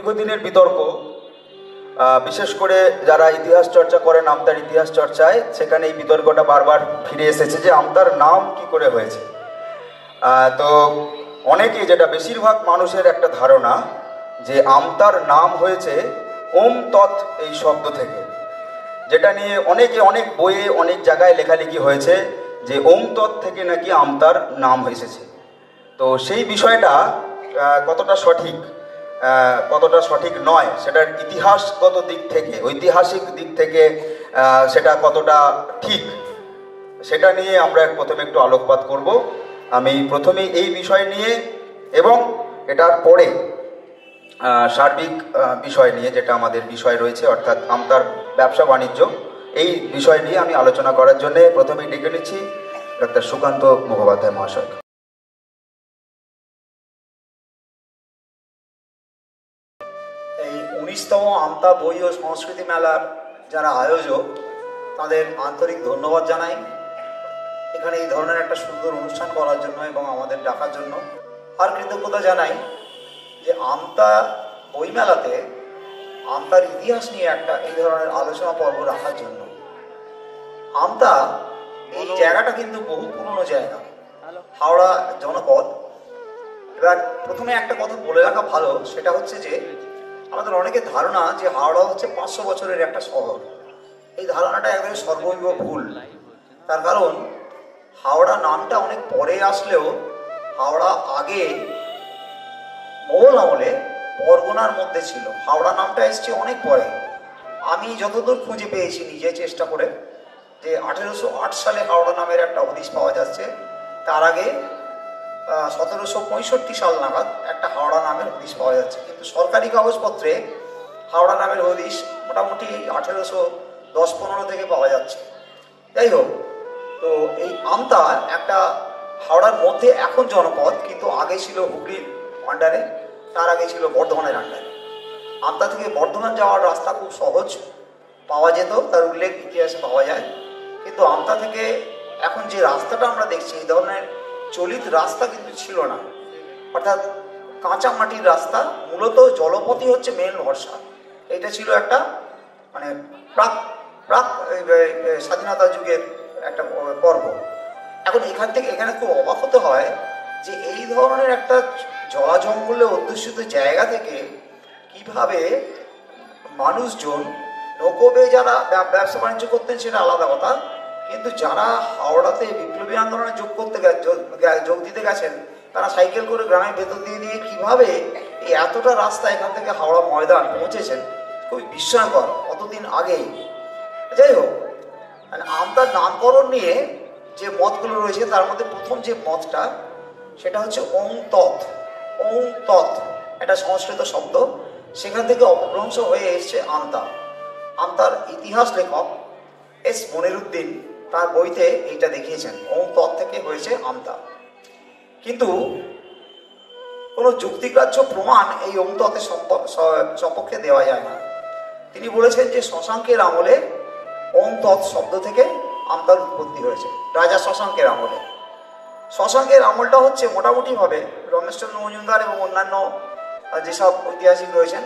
দীর্ঘদিনের বিতর্ক, বিশেষ করে যারা ইতিহাস চর্চা করেন আমতার ইতিহাস চর্চায়, সেখানে এই বিতর্কটা বারবার ফিরে এসেছে যে আমতার নাম কি করে হয়েছে। তো অনেকে, যেটা বেশিরভাগ মানুষের একটা ধারণা, যে আমতার নাম হয়েছে ওম তৎ এই শব্দ থেকে, যেটা নিয়ে অনেকে অনেক বইয়ে অনেক জায়গায় লেখালেখি হয়েছে যে ওম তৎ থেকে নাকি আমতার নাম এসেছে। তো সেই বিষয়টা কতটা সঠিক কতটা সঠিক নয়, সেটার ইতিহাসগত দিক থেকে, ঐতিহাসিক দিক থেকে সেটা কতটা ঠিক, সেটা নিয়ে আমরা প্রথমে একটু আলোকপাত করব। আমি প্রথমে এই বিষয় নিয়ে এবং এটার পরে সার্বিক বিষয় নিয়ে, যেটা আমাদের বিষয় রয়েছে অর্থাৎ আমতার ব্যবসা বাণিজ্য, এই বিষয় নিয়ে আমি আলোচনা করার জন্য প্রথমেই ডেকে নিচ্ছি ডক্টর সুকান্ত মুখোপাধ্যায় মহাশয়। এই 19তম আমতা বই ও সংস্কৃতি মেলার যারা আয়োজক, তাদের আন্তরিক ধন্যবাদ জানাই এখানে এই ধরনের একটা সুন্দর অনুষ্ঠান করার জন্য এবং আমাদের ডাকার জন্য। আর কৃতজ্ঞতা জানাই যে আমতা বইমেলাতে আমতার ইতিহাস নিয়ে একটা এই ধরনের আলোচনা পর্ব রাখার জন্য। আমতা এই জায়গাটা কিন্তু বহু পুরনো জায়গা, হাওড়া জনপদ। এবার প্রথমে একটা কথা বলে রাখা ভালো, সেটা হচ্ছে যে আমাদের অনেকের ধারণা যে হাওড়া হচ্ছে 500 বছরের একটা শহর। এই ধারণাটা একদমই সর্বৈব ভুল। তার কারণ হাওড়া নামটা অনেক পরে আসলেও হাওড়া আগে মোগল আমলে পরগনার মধ্যে ছিল। হাওড়া নামটা এসছে অনেক পরে। আমি যতদূর খুঁজে পেয়েছি নিজে চেষ্টা করে, যে 1808 সালে হাওড়া নামের একটা হদিশ পাওয়া যাচ্ছে। তার আগে 1765 সাল নাগাদ একটা হাওড়া নামের হদিশ পাওয়া যাচ্ছে, কিন্তু সরকারি কাগজপত্রে হাওড়া নামের হদিশ মোটামুটি 1810-15 থেকে পাওয়া যাচ্ছে। যাই হোক, তো এই আমতা একটা হাওড়ার মধ্যে এখন জনপদ, কিন্তু আগে ছিল হুগলির আন্ডারে, তার আগে ছিল বর্ধমানের আন্ডারে। আমতা থেকে বর্ধমান যাওয়ার রাস্তা খুব সহজ পাওয়া যেত, তার উল্লেখ ইতিহাসে পাওয়া যায়। কিন্তু আমতা থেকে এখন যে রাস্তাটা আমরা দেখছি, এই ধরনের চলিত রাস্তা কিন্তু ছিল না, অর্থাৎ কাঁচা মাটির রাস্তা। মূলত জলপথই হচ্ছে মেন ভরসা। এটা ছিল একটা মানে প্রাক স্বাধীনতা যুগের একটা পর্ব। এখন এখান থেকে এখানে খুব অবাক হতে হয় যে এই ধরনের একটা জলা জঙ্গলে অধ্যুষিত জায়গা থেকে কিভাবে মানুষজন, নৌকোবে যারা ব্যবসা বাণিজ্য করতেন সেটা আলাদা কথা, কিন্তু যারা হাওড়াতে বিপ্লবী আন্দোলনে যোগ দিতে গেছেন, তারা সাইকেল করে গ্রামের ভেতর দিয়ে কিভাবে এই এতটা রাস্তা এখান থেকে হাওড়া ময়দান পৌঁছেছেন, খুবই বিস্ময়কর অতদিন আগেই। যাই হোক, আমতার নামকরণ নিয়ে যে মতগুলো রয়েছে, তার মধ্যে প্রথম যে মতটা, সেটা হচ্ছে ওং তৎ। ওং তৎ একটা সংস্কৃত শব্দ, সেখান থেকে অপভ্রংশ হয়ে এসছে আমতা। আমতার ইতিহাস লেখক এস মনিরুদ্দিন তার বইতে এইটা দেখিয়েছেন, ওং তৎ থেকে হয়েছে আমতা। কিন্তু কোনো যুক্তিগ্রাহ্য প্রমাণ এই ওং ততের সপক্ষে দেওয়া যায় না। তিনি বলেছেন যে শশাঙ্কের আমলে ওং তৎ শব্দ থেকে আমতার উৎপত্তি হয়েছে, রাজা শশাঙ্কের আমলে। শশাঙ্কের আমলটা হচ্ছে মোটামুটিভাবে রমেশচন্দ্র মজুমদার এবং অন্যান্য যেসব ঐতিহাসিক রয়েছেন,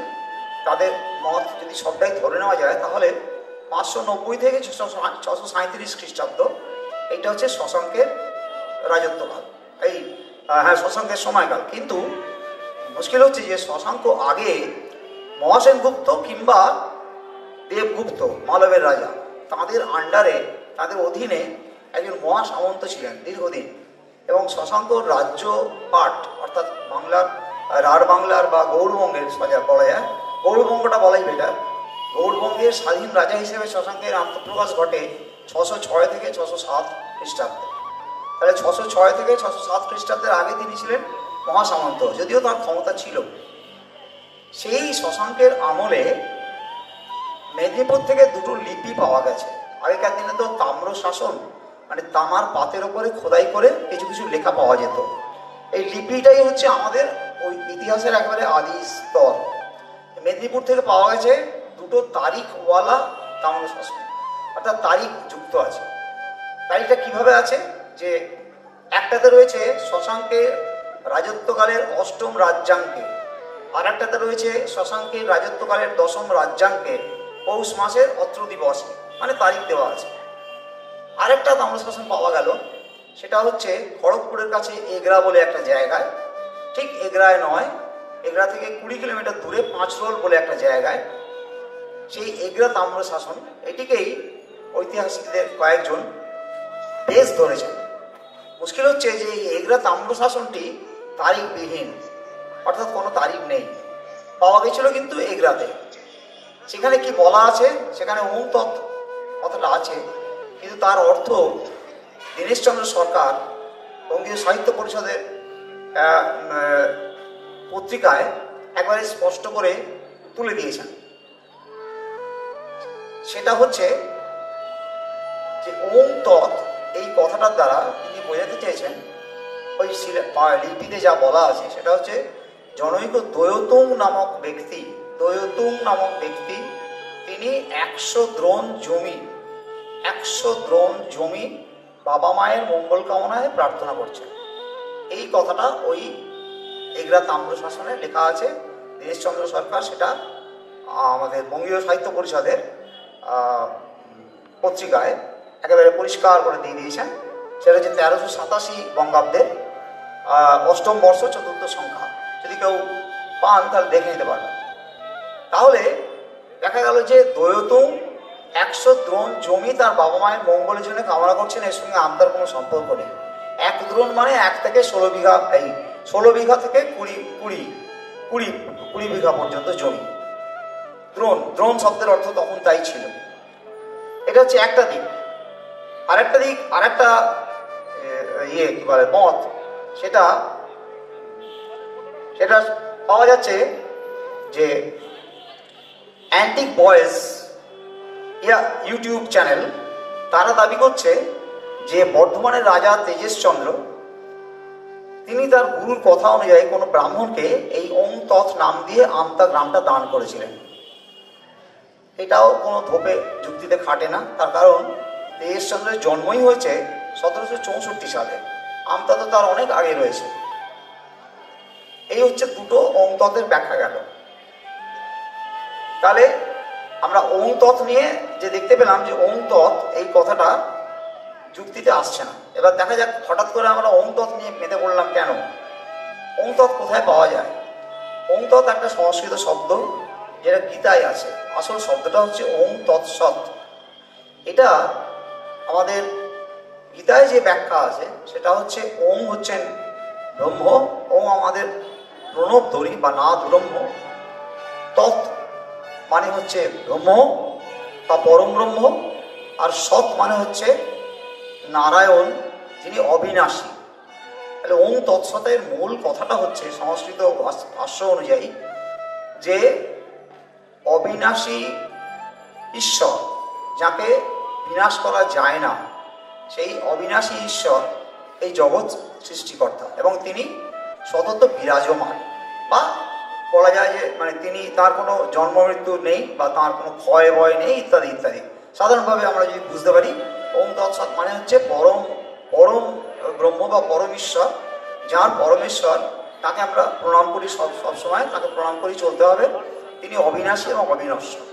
তাদের মত যদি সবটাই ধরে নেওয়া যায়, তাহলে 590 থেকে 637 খ্রিস্টাব্দ, এইটা হচ্ছে শশাঙ্কের রাজত্বকাল, এই শশাঙ্কের সময়কাল। কিন্তু মুশকিল হচ্ছে যে শশাঙ্ক আগে মহাসেনগুপ্ত কিংবা দেবগুপ্ত, মালবের রাজা, তাদের আন্ডারে, তাদের অধীনে একজন মহাসামন্ত ছিলেন দীর্ঘদিন। এবং শশাঙ্ক রাজ্য পাট, অর্থাৎ বাংলার, রাঢ় বাংলার বা গৌড়বঙ্গের বলা যায়, গৌড়বঙ্গটা বলাই বেটার, গৌড়বঙ্গের স্বাধীন রাজা হিসেবে শশাঙ্কের আত্মপ্রকাশ ঘটে 606 থেকে 607 খ্রিস্টাব্দে। তাহলে 606 থেকে 607 খ্রিস্টাব্দের আগে তিনি ছিলেন মহাসামন্ত, যদিও তার ক্ষমতা ছিল। সেই শশাঙ্কের আমলে মেদিনীপুর থেকে দুটো লিপি পাওয়া গেছে। আগেকার দিনে তো তাম্র শাসন, মানে তামার পাতের ওপরে খোদাই করে কিছু কিছু লেখা পাওয়া যেত। এই লিপিটাই হচ্ছে আমাদের ওই ইতিহাসের একেবারে আদি স্তর। মেদিনীপুর থেকে পাওয়া গেছে দুটো তারিখওয়ালা তাম্র শাসন, অর্থাৎ তারিখ যুক্ত আছে। তারিখটা কিভাবে আছে, যে একটাতে রয়েছে শশাঙ্কের রাজত্বকালের 8ম রাজ্যাঙ্কে, আর একটাতে রয়েছে শশাঙ্কের রাজত্বকালের 10ম রাজ্যাঙ্কে পৌষ মাসের অত্র দিবসে, মানে তারিখ দেওয়া আছে। আরেকটা তাম্রশাসন পাওয়া গেল, সেটা হচ্ছে খড়গপুরের কাছে এগরা বলে একটা জায়গায়, ঠিক এগরায় নয়, এগরা থেকে 20 কিলোমিটার দূরে পাঁচরোল বলে একটা জায়গায়, সেই এগরা তাম্রশাসন, এটিকেই ঐতিহাসিকদের কয়েকজন বেশ ধরেছেন। মুশকিল হচ্ছে যে এই এগরা তাম্রশাসনটি তারিখবিহীন, অর্থাৎ কোনো তারিখ নেই। পাওয়া গেছিল কিন্তু এগরাতে। সেখানে কি বলা আছে, সেখানে ওম তৎ কথাটা আছে, কিন্তু তার অর্থ দীনেশচন্দ্র সরকার বঙ্গীয় সাহিত্য পরিষদের পত্রিকায় একবারে স্পষ্ট করে তুলে দিয়েছেন। সেটা হচ্ছে যে ওম তৎ এই কথাটার দ্বারা তিনি বোঝাতে চেয়েছেন, ওই লিপিতে যা বলা আছে সেটা হচ্ছে জনৈক দয়োতুং নামক ব্যক্তি, দয়োতুং নামক ব্যক্তি তিনি 100 দ্রোণ জমি, 100 দ্রোণ জমি বাবা মায়ের মঙ্গল কামনায় প্রার্থনা করছেন। এই কথাটা ওই এগরা তাম্রশাসনে লেখা আছে। দীনেশচন্দ্র সরকার সেটা আমাদের বঙ্গীয় সাহিত্য পরিষদের পত্রিকায় একেবারে পরিষ্কার করে দিয়ে দিয়েছেন। সেটা হচ্ছে 1387 বঙ্গাব্দের 8ম বর্ষ 4র্থ সংখ্যা। যদি কেউ পান তাহলে দেখে নিতে পারবেন। তাহলে দেখা গেল যে দয়োতুং 100 দ্রোণ জমি তার বাবা মায়ের মঙ্গলের জন্য কামনা করছেন, এর সঙ্গে আমতার কোনো সম্পর্ক নেই। 1 দ্রোণ মানে 1 থেকে 16 বিঘা, এই 16 বিঘা থেকে 20 বিঘা পর্যন্ত জমি। দ্রোণ, দ্রোণ শব্দের অর্থ তখন তাই ছিল। এটা হচ্ছে একটা দিক। আরেকটা দিক, আরেকটা কি বলে মত, সেটা পাওয়া যাচ্ছে যে অ্যান্টিক বয়েস ইউটিউব চ্যানেল, তারা দাবি করছে যে বর্ধমানের রাজা তেজেশচন্দ্র তিনি তার গুরুর কথা অনুযায়ী কোনো ব্রাহ্মণকে এই ওম তৎ নাম দিয়ে আমতা গ্রামটা দান করেছিলেন। এটাও কোনো ধোপে যুক্তিতে খাটে না, তার কারণ তেজেশচন্দ্রের জন্মই হয়েছে 1764 সালে, আমতা তো তার অনেক আগে রয়েছে। এই হচ্ছে দুটো ওম ততের ব্যাখ্যা গেল। তাহলে আমরা ওম তৎ নিয়ে যে দেখতে পেলাম যে ওম তৎ এই কথাটা যুক্তিতে আসছে না। এবার দেখা যাক হঠাৎ করে আমরা ওম তৎ নিয়ে মেতে পড়লাম কেন, ওম তৎ কোথায় পাওয়া যায়। ওম তৎ একটা সংস্কৃত শব্দ, যেটা গীতায় আছে। আসল শব্দটা হচ্ছে ওম তৎসৎ। এটা আমাদের গীতায় যে ব্যাখ্যা আছে সেটা হচ্ছে ওম হচ্ছেন ব্রহ্ম, ওম আমাদের প্রণব ধরি বা নাদ ব্রহ্ম, তৎ মানে হচ্ছে ব্রহ্ম বা পরম ব্রহ্ম, আর সৎ মানে হচ্ছে নারায়ণ, যিনি অবিনাশী। তাহলে ওম তৎসতের মূল কথাটা হচ্ছে সংস্কৃত ভাষ্য অনুযায়ী যে অবিনাশী ঈশ্বর, যাকে বিনাশ করা যায় না, সেই অবিনাশী ঈশ্বর এই জগৎ সৃষ্টিকর্তা, এবং তিনি সতত বিরাজমান, বা বলা যায় যে মানে তিনি, তার কোনো জন্ম মৃত্যু নেই বা তার কোনো ক্ষয় ভয় নেই, ইত্যাদি ইত্যাদি। সাধারণভাবে আমরা যদি বুঝতে পারি ওম তৎসৎ মানে হচ্ছে পরম পরম ব্রহ্ম বা পরমেশ্বর, যার পরমেশ্বর তাকে আমরা প্রণাম করি, সবসময় তাকে প্রণাম করি চলতে হবে। তিনি অবিনাশী এবং অবিনশ্বর।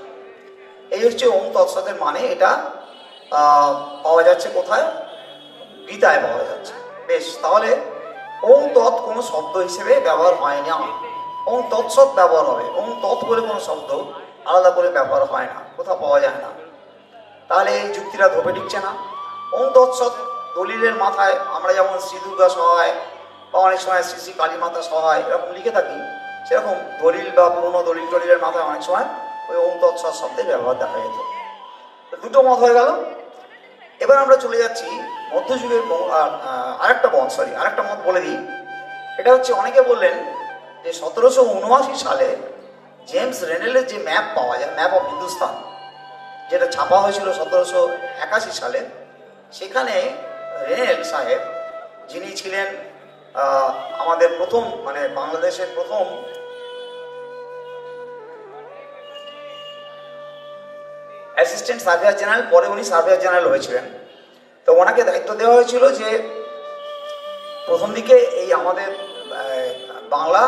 এই হচ্ছে ওম তৎসতের মানে। এটা পাওয়া যাচ্ছে কোথায়? গীতায় পাওয়া যাচ্ছে। বেশ, তাহলে ওম তৎ কোনো শব্দ হিসেবে ব্যবহার হয় না, ওম তৎসৎ ব্যবহার হবে। ওম তৎ বলে কোনো শব্দ আলাদা করে ব্যবহার হয় না, কোথাও পাওয়া যায় না। তাহলে এই যুক্তিটা ধোপে টিকছে না। ওম তৎসৎ দলিলের মাথায় আমরা যেমন শ্রী দুর্গা সহায় বা অনেক সময় শ্রী শ্রী কালী মাতা সহায় এরকম লিখে থাকি, সেরকম দলিল বা পুরনো দলিলের মাথায় অনেক সময় ওই ওম তৎসৎ শব্দের ব্যবহার দেখা যেত। দুটো মত হয়ে গেল। এবার আমরা চলে যাচ্ছি মধ্যযুগের আরেকটা মত বলে দিই। এটা হচ্ছে, অনেকে বললেন যে 1779 সালে জেমস রেনেলের যে ম্যাপ পাওয়া যায়, ম্যাপ অফ হিন্দুস্তান, যেটা ছাপা হয়েছিল 1781 সালে, সেখানে রেনেল সাহেব, যিনি ছিলেন আমাদের প্রথম, মানে বাংলাদেশের প্রথম অ্যাসিস্ট্যান্ট সার্ভেয়ার জেনারেল, পরে উনি সার্ভেয়ার জেনারেল হয়েছিলেন। তো ওনাকে দায়িত্ব দেওয়া হয়েছিল যে প্রথম দিকে এই আমাদের বাংলা,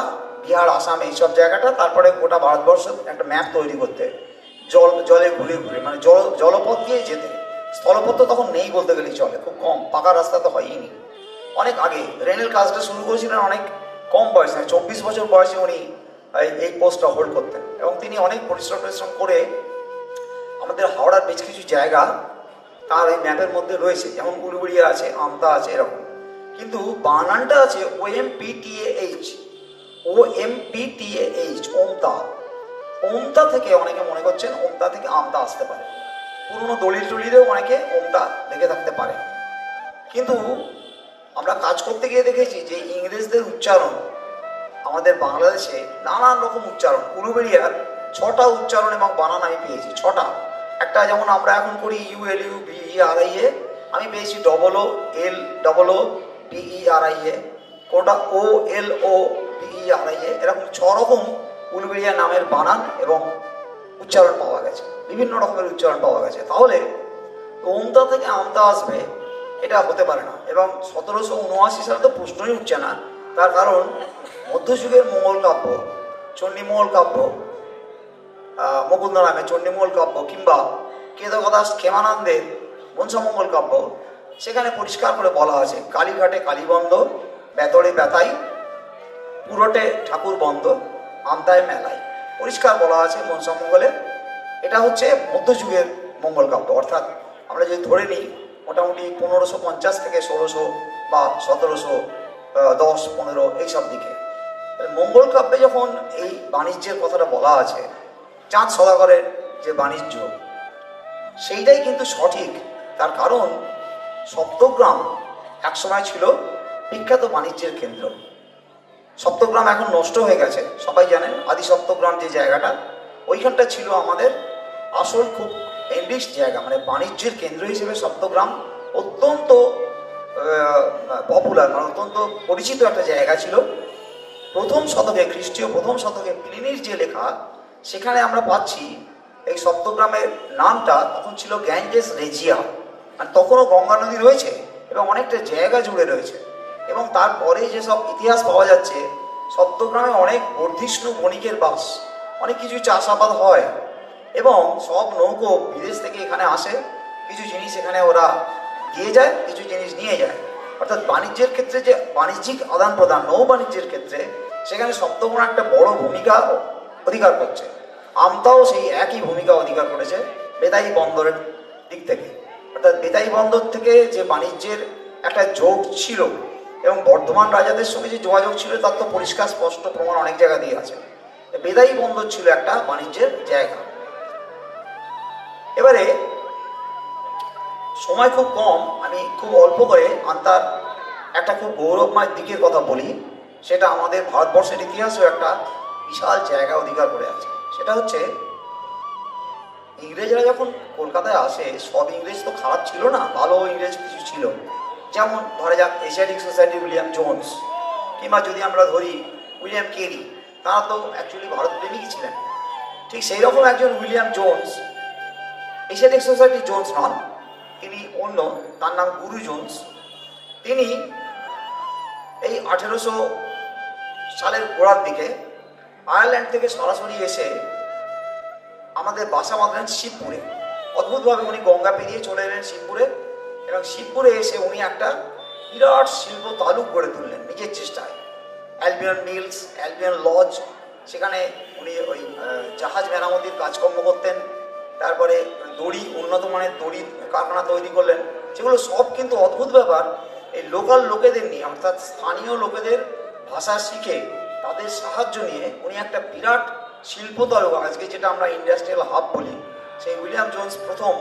বিহার, আসাম এইসব জায়গাটা, তারপরে গোটা ভারতবর্ষ একটা ম্যাপ তৈরি করতে, জলে ঘুরে ঘুরে, মানে জলপথ দিয়ে যেতে। স্থলপথ তো তখন নেই বলতে গেলেই চলে, খুব কম, পাকা রাস্তা তো হয়ই। অনেক আগে রেলের কাজটা শুরু করেছিলেন অনেক কম বয়সে, 24 বছর বয়সে উনি এই পোস্টটা হোল্ড করতেন, এবং তিনি অনেক পরিশ্রম করে আমাদের হাওড়ার বেশ কিছু জায়গা তার এই ম্যাপের মধ্যে রয়েছে, যেমন উলুবেড়িয়া আছে, আমতা আছে, এরকম। কিন্তু বানানটা আছে OMPTAH, OMPTAH, ওমতা। ওমতা থেকে অনেকে মনে করছেন ওমতা থেকে আমতা আসতে পারে, পুরনো দলিল টলিলেও অনেকে ওমতা দেখে থাকতে পারে। কিন্তু আমরা কাজ করতে গিয়ে দেখেছি যে ইংরেজদের উচ্চারণ আমাদের বাংলাদেশে নানান রকম উচ্চারণ, উলুবেড়িয়ার 6টা উচ্চারণ এবং বানান আমি পেয়েছি, 6টা। একটা যেমন আমরা এখন করি ULUBERIA, আমি পেয়েছি OOLOBERIA, কোনটা OLOBERIA, এরকম 6 রকম উলুবেড়িয়া নামের বানান এবং উচ্চারণ পাওয়া গেছে, বিভিন্ন রকমের উচ্চারণ পাওয়া গেছে। তাহলে ওমতা থেকে আমতা আসবে এটা হতে পারে না, এবং 1779 সালে তো প্রশ্নই উঠছে না। তার কারণ মধ্যযুগের মঙ্গল কাব্য, চণ্ডীমঙ্গল কাব্য, মুকুন্দ নামে চণ্ডীমঙ্গল কাব্য, কিংবা কেদারদাস ক্ষেমানন্দের মনসামঙ্গল কাব্য, সেখানে পরিষ্কার করে বলা আছে কালীঘাটে কালীবন্ধ, বেতরে বেতাই, পুরোটে ঠাকুর বন্ধ, আমতায় মেলায়, পরিষ্কার বলা আছে মনসামঙ্গলে। এটা হচ্ছে মধ্যযুগের মঙ্গল কাব্য, অর্থাৎ আমরা যদি ধরে নিই মোটামুটি 1550 থেকে 1600 বা 1710-15 এইসব দিকে। মঙ্গল কাব্যে যখন এই বাণিজ্যের কথাটা বলা আছে, চাঁদ সদাগরের যে বাণিজ্য, সেইটাই কিন্তু সঠিক। তার কারণ সপ্তগ্রাম একসময় ছিল বিখ্যাত বাণিজ্যের কেন্দ্র। সপ্তগ্রাম এখন নষ্ট হয়ে গেছে, সবাই জানেন। আদি সপ্তগ্রাম যে জায়গাটা, ওইখানটা ছিল আমাদের আসল খুব এনরিচ জায়গা, মানে বাণিজ্যের কেন্দ্র হিসেবে সপ্তগ্রাম অত্যন্ত পপুলার, মানে অত্যন্ত পরিচিত একটা জায়গা ছিল। প্রথম শতকে, খ্রিস্টীয় প্রথম শতকে প্লিনির যে লেখা, সেখানে আমরা পাচ্ছি এই সপ্তগ্রামের নামটা তখন ছিল গ্যাঞ্জেস রেজিয়া, মানে তখনও গঙ্গা নদী রয়েছে এবং অনেকটা জায়গা জুড়ে রয়েছে। এবং তারপরে যেসব ইতিহাস পাওয়া যাচ্ছে, সপ্তগ্রামে অনেক বর্ধিষ্ণু বণিকের বাস, অনেক কিছু চাষাবাদ হয়, এবং সব নৌকো বিদেশ থেকে এখানে আসে, কিছু জিনিস এখানে ওরা দিয়ে যায়, কিছু জিনিস নিয়ে যায়। অর্থাৎ বাণিজ্যের ক্ষেত্রে যে বাণিজ্যিক আদান প্রদান, নৌ বাণিজ্যের ক্ষেত্রে সেখানে সপ্তগ্রাম একটা বড় ভূমিকা অধিকার করছে। আমতাও সেই একই ভূমিকা অধিকার করেছে বেতাই বন্দরের দিক থেকে। অর্থাৎ বেতাই বন্দর থেকে যে বাণিজ্যের একটা যোগ ছিল এবং বর্ধমান রাজাদের সঙ্গে যে যোগাযোগ ছিল, তার তো পরিষ্কার স্পষ্ট প্রমাণ অনেক জায়গা দিয়ে আছে। বেতাই বন্দর ছিল একটা বাণিজ্যের জায়গা। এবারে সময় খুব কম, আমি খুব অল্প করে আন্তার একটা খুব গৌরবময় দিকের কথা বলি। সেটা আমাদের ভারতবর্ষের ইতিহাসেও একটা বিশাল জায়গা অধিকার করে আছে। সেটা হচ্ছে ইংরেজরা যখন কলকাতায় আসে, সব ইংরেজ তো খারাপ ছিল না, ভালো ইংরেজ কিছু ছিল। যেমন ধরা যাক এশিয়াটিক সোসাইটি উইলিয়াম জোন্স, কিংবা যদি আমরা ধরি উইলিয়াম কেরি, তারা তো অ্যাকচুয়ালি ভারতপ্রেমিকই ছিলেন। ঠিক সেই রকম একজন William Jones, Asiatic Society Jones নন, তিনি অন্য, তার নাম গুরু জোন্স। তিনি এই 1800 সালের গোড়ার দিকে আয়ারল্যান্ড থেকে সরাসরি এসে আমাদের বাসা বাঁধলেন শিবপুরে। অদ্ভুতভাবে উনি গঙ্গা পেরিয়ে চলে এলেন শিবপুরে, এবং শিবপুরে এসে উনি একটা বিরাট শিল্প তালুক গড়ে তুললেন নিজের চেষ্টায়। অ্যালবিয়ন মিলস, অ্যালবিয়ন লজ, সেখানে উনি ওই জাহাজ মেরামতির কাজকর্ম করতেন। তারপরে দড়ি, উন্নত মানের দড়ি কারখানা তৈরি করলেন, যেগুলো সব কিন্তু অদ্ভুত ব্যাপার এই লোকাল লোকেদের নিয়ে, অর্থাৎ স্থানীয় লোকেদের ভাষা শিখে তাদের সাহায্য নিয়ে উনি একটা বিরাট শিল্প তালুক, আজকে যেটা আমরা ইন্ডাস্ট্রিয়াল হাব বলি, সেই উইলিয়াম জোন্স প্রথম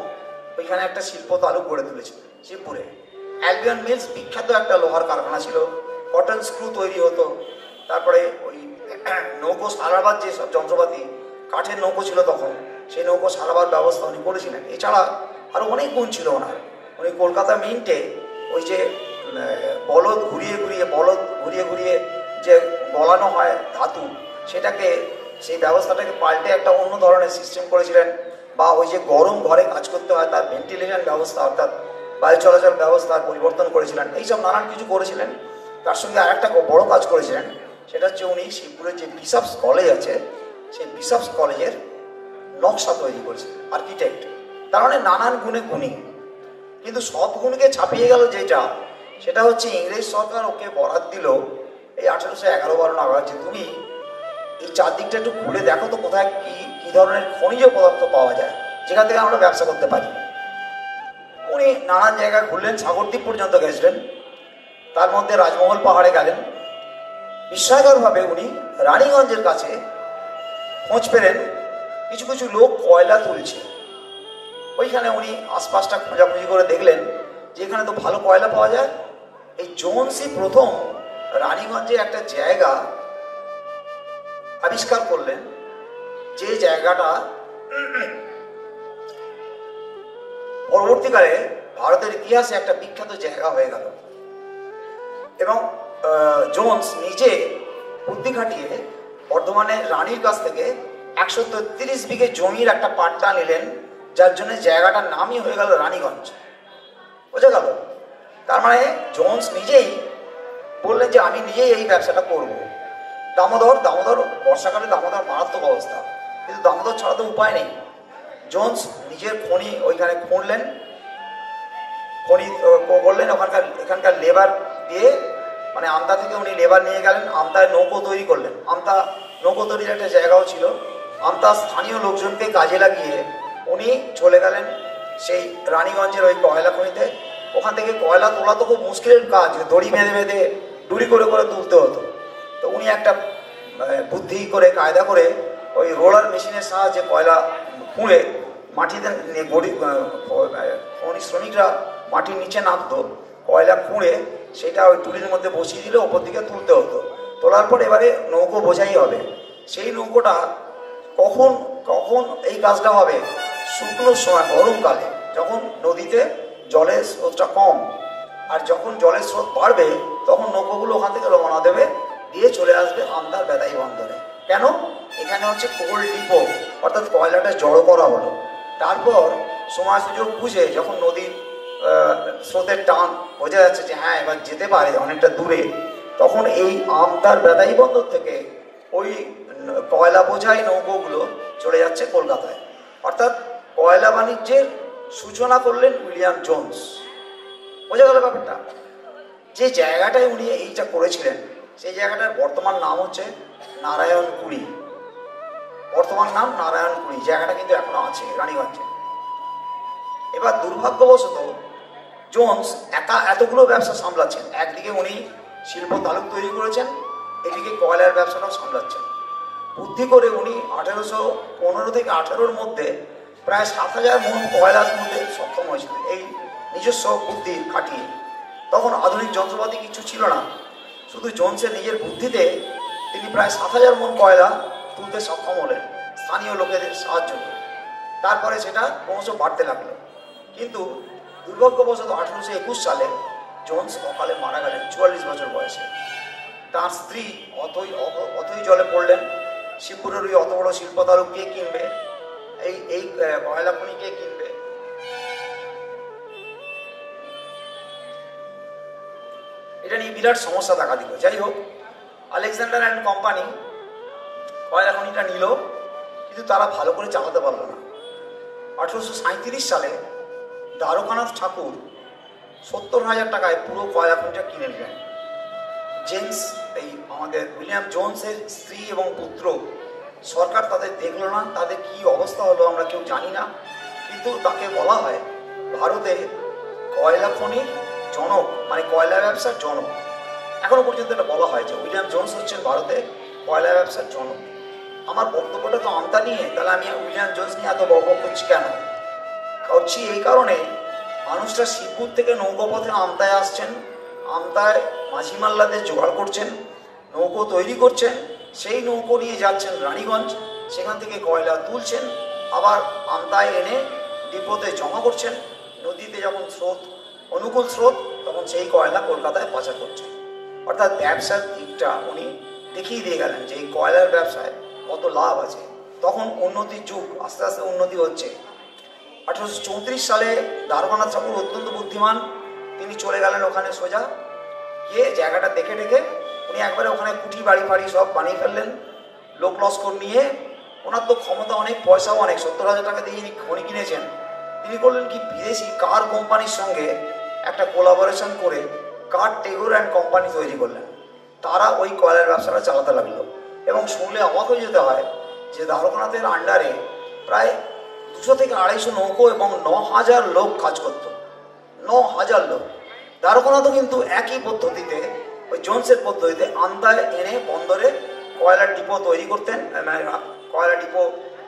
ওইখানে একটা শিল্প তালুক গড়ে তুলেছিল শিবপুরে। অ্যালবিয়ন মিলস বিখ্যাত একটা লোহার কারখানা ছিল, কটন স্ক্রু তৈরি হতো। তারপরে ওই নৌকো সারাবার যে সব যন্ত্রপাতি, কাঠের নৌকো ছিল তখন, সেই নৌকো সারাবার ব্যবস্থা উনি করেছিলেন। এছাড়া আরও অনেক গুণ ছিল ওনার। উনি কলকাতা মিন্টে ওই যে বলদ ঘুরিয়ে ঘুরিয়ে যে গলানো হয় ধাতু, সেটাকে, সেই ব্যবস্থাটাকে পাল্টে একটা অন্য ধরনের সিস্টেম করেছিলেন। বা ওই যে গরম ঘরে কাজ করতে হয়, তার ভেন্টিলেশন ব্যবস্থা, অর্থাৎ বায়ু চলাচল ব্যবস্থার পরিবর্তন করেছিলেন। এইসব নানান কিছু করেছিলেন। তার সঙ্গে আর একটা বড় কাজ করেছিলেন, সেটা হচ্ছে উনি শিবপুরের যে বিশপস কলেজ আছে সেই বিশপস কলেজের নকশা তৈরি করেছে, আর্কিটেক্ট। তার মানে নানান গুণে গুণী, কিন্তু সব গুণকে ছাপিয়ে গেল যেটা, সেটা হচ্ছে ইংরেজ সরকার ওকে বরাদ দিল এই 1811-12 নাগাদ যে তুমি এই চারদিকটা একটু ঘুরে দেখো তো কোথায় কি কি ধরনের খনিজ পদার্থ পাওয়া যায় যেখান থেকে আমরা ব্যবসা করতে পারি। উনি নানান জায়গায় ঘুরলেন, সাগরদ্বীপ পর্যন্ত গেছিলেন, তার মধ্যে রাজমহল পাহাড়ে গেলেন। বিস্ময়করভাবে উনি রানীগঞ্জের কাছে খোঁজ পেলেন কিছু কিছু লোক কয়লা তুলছে। ওইখানে উনি আশপাশটা খোঁজাখুঁজি করে দেখলেন যে এখানে তো ভালো কয়লা পাওয়া যায়। এই জোনসই প্রথম রানীগঞ্জে একটা জায়গা আবিষ্কার করলেন, যে জায়গাটা পরবর্তীকালে ভারতের ইতিহাসে একটা বিখ্যাত জায়গা হয়ে গেল। এবং জোন্স নিজে বুদ্ধি খাটিয়ে বর্ধমানে রানীর কাছ থেকে 133 বিঘে জমির একটা পাট্টা নিলেন, যার জন্য জায়গাটার নামই হয়ে গেল রানীগঞ্জ। বোঝা গেল? তার মানে জোন্স নিজেই বললেন যে আমি নিজেই এই ব্যবসাটা করব। দামোদর বর্ষাকালে দামোদর মারাত্মক অবস্থা, কিন্তু দামোদর ছাড়া তো উপায় নেই। জোন্স নিজের খনি ওইখানে খুঁড়লেন, খনি করলেন, এখানকার লেবার দিয়ে, মানে আমতা থেকে উনি লেবার নিয়ে গেলেন, আমতায় নৌকো তৈরি করলেন। আমতা নৌকো তৈরির একটা জায়গাও ছিল। আমতা স্থানীয় লোকজনকে কাজে লাগিয়ে উনি চলে গেলেন সেই রানীগঞ্জের ওই কয়লা খনিতে। ওখান থেকে কয়লা তোলা তো খুব মুশকিলের কাজ, দড়ি বেঁধে বেঁধে ডুরি করে করে তুলতে হতো। তো উনি একটা বুদ্ধি করে কায়দা করে ওই রোলার মেশিনের সাহায্যে কয়লা খুঁড়ে মাটিতে খনি শ্রমিকরা মাটির নিচে নামতো, কয়লা খুঁড়ে সেটা ওই টুলির মধ্যে বসিয়ে দিলে ওপর দিকে তুলতে হতো। তোলার পর এবারে নৌকো বোঝাই হবে। সেই নৌকোটা কখন কখন এই কাজটা হবে? শুকনোর সময়, গরমকালে, যখন নদীতে জলের স্রোতটা কম, আর যখন জলের স্রোত বাড়বে তখন নৌকোগুলো ওখান থেকে রওনা দেবে, দিয়ে চলে আসবে আমদার বেদাই বন্দরে। কেন? এখানে হচ্ছে কোল ডিপো, অর্থাৎ কয়লাটা জড়ো করা হলো। তারপর সময় সুযোগ বুঝে যখন নদীর স্রোতের টান বোঝা যাচ্ছে যে হ্যাঁ এবার যেতে পারে অনেকটা দূরে, তখন এই আমদার বেদাই বন্দর থেকে ওই কয়লা বোঝাই নৌকোগুলো চলে যাচ্ছে কলকাতায়। অর্থাৎ কয়লা বাণিজ্যের সূচনা করলেন উইলিয়াম জোন্স। বোঝা গেল ব্যাপারটা? যে জায়গাটায় উনি এইটা করেছিলেন সেই জায়গাটার বর্তমান নাম হচ্ছে নারায়ণপুরী। বর্তমান নাম নারায়ণপুরী। জায়গাটা কিন্তু এখনো আছে রানীগঞ্জে। এবার দুর্ভাগ্যবশত জোন্স একা এতগুলো ব্যবসা সামলাচ্ছেন। একদিকে উনি শিল্প তালুক তৈরি করেছেন, এদিকে কয়লার ব্যবসাটাও সামলাচ্ছেন। বুদ্ধি করে উনি 1815 থেকে 18-র মধ্যে প্রায় 7000 মন কয়লা তুলতে সক্ষম হয়েছিলেন এই নিজস্ব বুদ্ধি খাটিয়ে। তখন আধুনিক যন্ত্রপাতি কিছু ছিল না, শুধু জোন্সের নিজের বুদ্ধিতে তিনি প্রায় 7000 মন কয়লা তুলতে সক্ষম হলেন স্থানীয় লোকেদের সাহায্য করে। তারপরে সেটা ক্রমশ বাড়তে লাগলো। কিন্তু দুর্ভাগ্যবশত 1821 সালে জোন্স অকালে মারা গেলেন 44 বছর বয়সে। তার স্ত্রী অতই জলে পড়লেন। শিবপুরের ওই অত বড় শিল্প তালুক কে কিনবে? এই কয়লা খনি কে কিনবে? এটা নিয়ে বিরাট সমস্যা দেখা দিল। যাই হোক, আলেকজান্ডার অ্যান্ড কোম্পানি কয়লা খনিটা নিল, কিন্তু তারা ভালো করে চালাতে পারল না। 1837 সালে দ্বারকানাথ ঠাকুর 70,000 টাকায় পুরো কয়লা খনিটা কিনে নিলেন। জেমস, এই আমাদের উইলিয়াম জোন্সের স্ত্রী এবং পুত্র, সরকার তাদের দেখল না। তাদের কি অবস্থা হলো আমরা কেউ জানি না, কিন্তু তাকে বলা হয় ভারতে কয়লা খনির জনক, মানে কয়লা ব্যবসার জনক। এখনো পর্যন্ত এটা বলা হয় যে উইলিয়াম জোন্স হচ্ছেন ভারতে কয়লা ব্যবসার জনক। আমার বক্তব্যটা তো আমতা নিয়ে, তাহলে আমি উইলিয়াম জোন্স নিয়ে এত বকবক করছি কেন? করছি এই কারণে, মানুষটা শিবপুর থেকে নৌকোপথে আমতায় আসছেন, আমতায় মাঝি মাল্লাদের জোগাড় করছেন, নৌকো তৈরি করছেন, সেই নৌকো নিয়ে যাচ্ছেন রানীগঞ্জ, সেখান থেকে কয়লা তুলছেন, আবার আমতায় এনে ডিপোতে জমা করছেন। নদীতে যখন স্রোত, অনুকূল স্রোত, তখন সেই কয়লা কলকাতায় পাচার করছেন। অর্থাৎ ব্যবসার দিকটা উনি দেখিয়ে দিয়ে গেলেন যে এই কয়লার ব্যবসায় কত লাভ আছে। তখন উন্নতির যুগ, আস্তে আস্তে উন্নতি হচ্ছে। 1834 সালে দ্বারকানাথ ঠাকুর অত্যন্ত বুদ্ধিমান, তিনি চলে গেলেন ওখানে সোজা গিয়ে জায়গাটা দেখে উনি একবারে ওখানে কুঠি বাড়ি ফাড়ি সব বানিয়ে ফেললেন লোক লস্কর নিয়ে। ওনার তো ক্ষমতা অনেক, পয়সাও অনেক, 70,000 টাকা দিয়ে যিনি খনি কিনেছেন, তিনি করলেন কি বিদেশি কার কোম্পানির সঙ্গে একটা কোলাবোরেশন করে কার টেগোর অ্যান্ড কোম্পানি তৈরি করলেন। তারা ওই কয়লার ব্যবসাটা চালাতে লাগলো এবং শুনলে অবাক হয়ে যেতে হয় যে দ্বারকানাথের আন্ডারে প্রায় 200 থেকে 250 নৌকো এবং 9,000 লোক কাজ করত। 9,000 লোক। দ্বারকানাথও কিন্তু একই পদ্ধতিতে, ওই জোনসের পদ্ধতিতে আমদায় এনে বন্দরে কয়লার ডিপো তৈরি করতেন, মানে কয়লা ডিপো,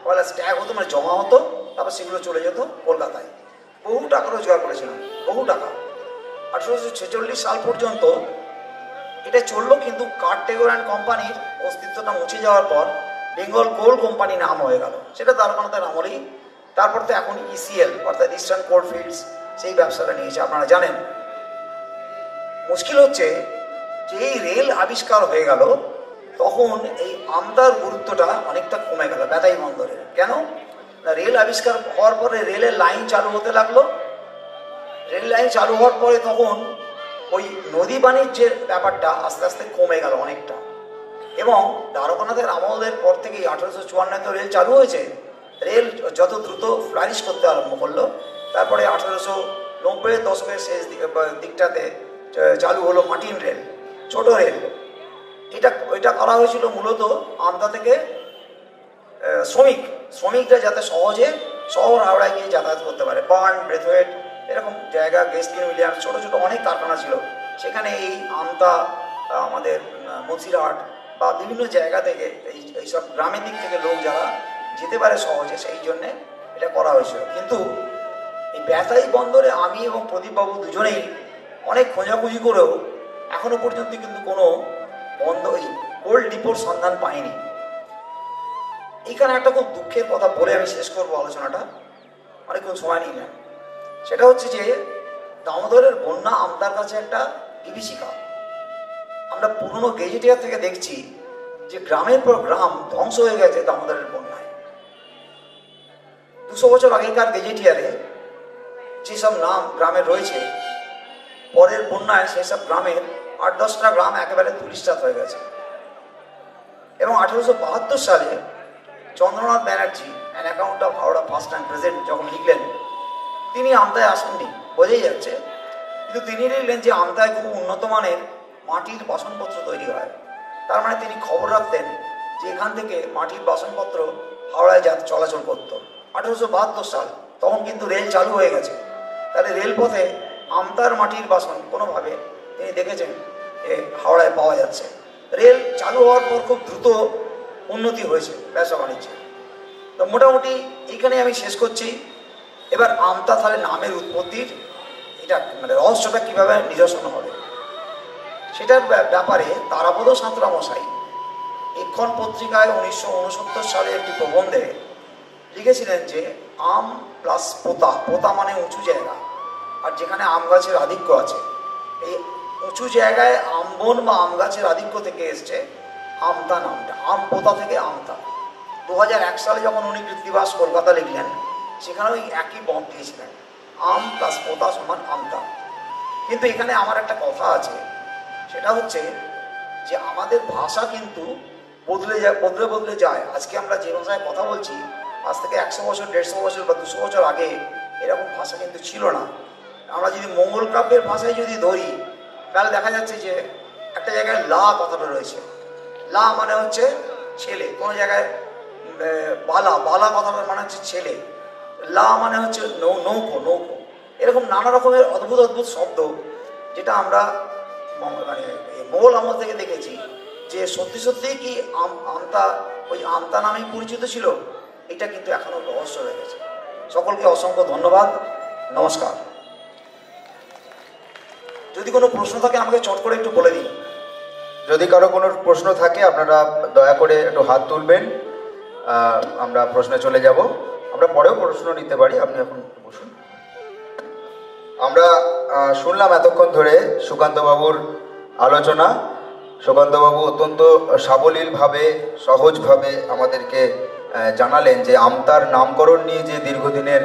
কয়লা স্ট্যাগ হতো, মানে জমা হতো, তারপর সেগুলো চলে যেত কলকাতায়। বহু টাকা রোজগার করেছিলেন, বহু টাকা। 1846 সাল পর্যন্ত এটা চললো, কিন্তু কার্টেগর অ্যান্ড কোম্পানির অস্তিত্বটা মুছে যাওয়ার পর বেঙ্গল কোল কোম্পানি নাম হয়ে গেল, সেটা দ্বারকানাথের আমলেই। তারপর তো এখন ইসিএল অর্থাৎ ইস্টার্ন কোল ফিল্ডস সেই ব্যবসাটা নিয়েছে, আপনারা জানেন। মুশকিল হচ্ছে যে এই রেল আবিষ্কার হয়ে গেল, তখন এই আমদার গুরুত্বটা অনেকটা কমে গেল বেতাই বন্দরে। কেন না, রেল আবিষ্কার হওয়ার পরে রেলের লাইন চালু হতে লাগলো। রেল লাইন চালু হওয়ার পরে তখন ওই নদী বাণিজ্যের ব্যাপারটা আস্তে আস্তে কমে গেল অনেকটা। এবং দ্বারকানাথের আমলের পর থেকেই 1854 তো রেল চালু হয়েছে। রেল যত দ্রুত ফ্লারিশ করতে আরম্ভ করলো, তারপরে 1890 দশকের শেষ দিকটাতে চালু হলো মাটিন রেল, ছোট রেল। এটা করা হয়েছিল মূলত আমদা থেকে শ্রমিকরা যাতে সহজে শহর হাওড়ায় গিয়ে যাতায়াত করতে পারে। বার্ন, ব্রেথওয়েট এরকম জায়গা, গেস্টলিন উইলিয়ামস, ছোটো ছোটো অনেক কারখানা ছিল সেখানে। এই আমদা, আমাদের মসিরহাট বা বিভিন্ন জায়গা থেকে এইসব গ্রামের দিক থেকে লোক যারা যেতে পারে সহজে, সেই জন্যে এটা করা হয়েছিল। কিন্তু এই বেতাই বন্দরে আমি এবং প্রদীপবাবু দুজনেই অনেক খোঁজাখুঁজি করেও এখনো পর্যন্ত কিন্তু কোনো ওই কোল্ড ডিপোর সন্ধান পাইনি। এখানে একটা খুব দুঃখের কথা বলে আমি শেষ করবো আলোচনাটা, অনেকক্ষণ সময় নিই না। সেটা হচ্ছে যে দামোদরের বন্যা আমদার কাছে একটা বিভীষিকা। আমরা পুরনো গেজেটিয়ার থেকে দেখছি যে গ্রামের পর গ্রাম ধ্বংস হয়ে গেছে দামোদরের বন্যায়। 200 বছর আগেকার গেজেটিয়ারে যেসব নাম গ্রামের রয়েছে, পরের বন্যায় সেসব গ্রামের 8-10টা গ্রাম একেবারে ধূলিসাৎ হয়ে গেছে। এবং 1872 সালে Chandranath Banerjee an account of Howrah past and present যখন লিখলেন, তিনি আমতায় আসেননি, বোঝাই যাচ্ছে, কিন্তু তিনি লিখলেন যে আমতায় খুব উন্নত মানের মাটির বাসনপত্র তৈরি হয়। তার মানে তিনি খবর রাখতেন যে এখান থেকে মাটির বাসনপত্র হাওড়ায় চলাচল করতো। 1872 সাল, তখন কিন্তু রেল চালু হয়ে গেছে। তাহলে রেলপথে আমতার মাটির বাসন কোনোভাবে তিনি দেখেছেন হাওড়ায় পাওয়া যাচ্ছে। রেল চালু হওয়ার পর খুব দ্রুত উন্নতি হয়েছে ব্যবসা বাণিজ্যে। তো মোটামুটি এইখানে আমি শেষ করছি। এবার আমতা তাহলে নামের উৎপত্তির এটা মানে রহস্যটা কীভাবে নিরসন হবে সেটার ব্যাপারে তারাপদ সাঁতরা মশাই এক্ষণ পত্রিকায় 1969 সালে একটি প্রবন্ধে লিখেছিলেন যে আম প্লাস পোতা, পোতা মানে উঁচু জায়গা, আর যেখানে আম গাছের আধিক্য আছে, এই উঁচু জায়গায় আমবন বা আম গাছের আধিক্য থেকে এসছে আমতা নামটা, আম পোতা থেকে আমতা। 2001 সালে যখন উনি কৃত্তিবাস কলকাতা লিখলেন, সেখানেও একই বন্ধ দিয়েছিলেন, আম প্লাস পোতা সমান আমতা। কিন্তু এখানে আমার একটা কথা আছে, সেটা হচ্ছে যে আমাদের ভাষা কিন্তু বদলে যায়। আজকে আমরা যে ভাষায় কথা বলছি, আজ থেকে 100 বছর, 150 বছর বা 200 বছর আগে এরকম ভাষা কিন্তু ছিল না। আমরা যদি মঙ্গল কাব্যের ভাষায় যদি ধরি, তাহলে দেখা যাচ্ছে যে একটা জায়গায় লা কথাটা রয়েছে। লা মানে হচ্ছে ছেলে, কোনো জায়গায় বালা, বালা কথাটার মানে হচ্ছে ছেলে। লা মানে হচ্ছে নৌকো, নৌকো। এরকম নানা রকমের অদ্ভুত অদ্ভুত শব্দ, যেটা আমরা মানে মোগল আমল থেকে দেখেছি যে সত্যি সত্যিই কি আমতা ওই আমতা নামেই পরিচিত ছিল, এটা কিন্তু এখনো রহস্য রয়ে গেছে। সকলকে অসংখ্য ধন্যবাদ, নমস্কার। যদি কোনো প্রশ্ন থাকে আমাকে চট করে একটু বলে দিন। যদি কারো কোনো প্রশ্ন থাকে আপনারা দয়া করে একটু হাত তুলবেন, আমরা প্রশ্নে চলে যাব। আমরা পরেও প্রশ্ন নিতে পারি, আপনি এখন বসুন। আমরা শুনলাম এতক্ষণ ধরে সুকান্তবাবুর আলোচনা। সুকান্তবাবু অত্যন্ত সাবলীলভাবে, সহজভাবে আমাদেরকে জানালেন যে আমতার নামকরণ নিয়ে যে দীর্ঘদিনের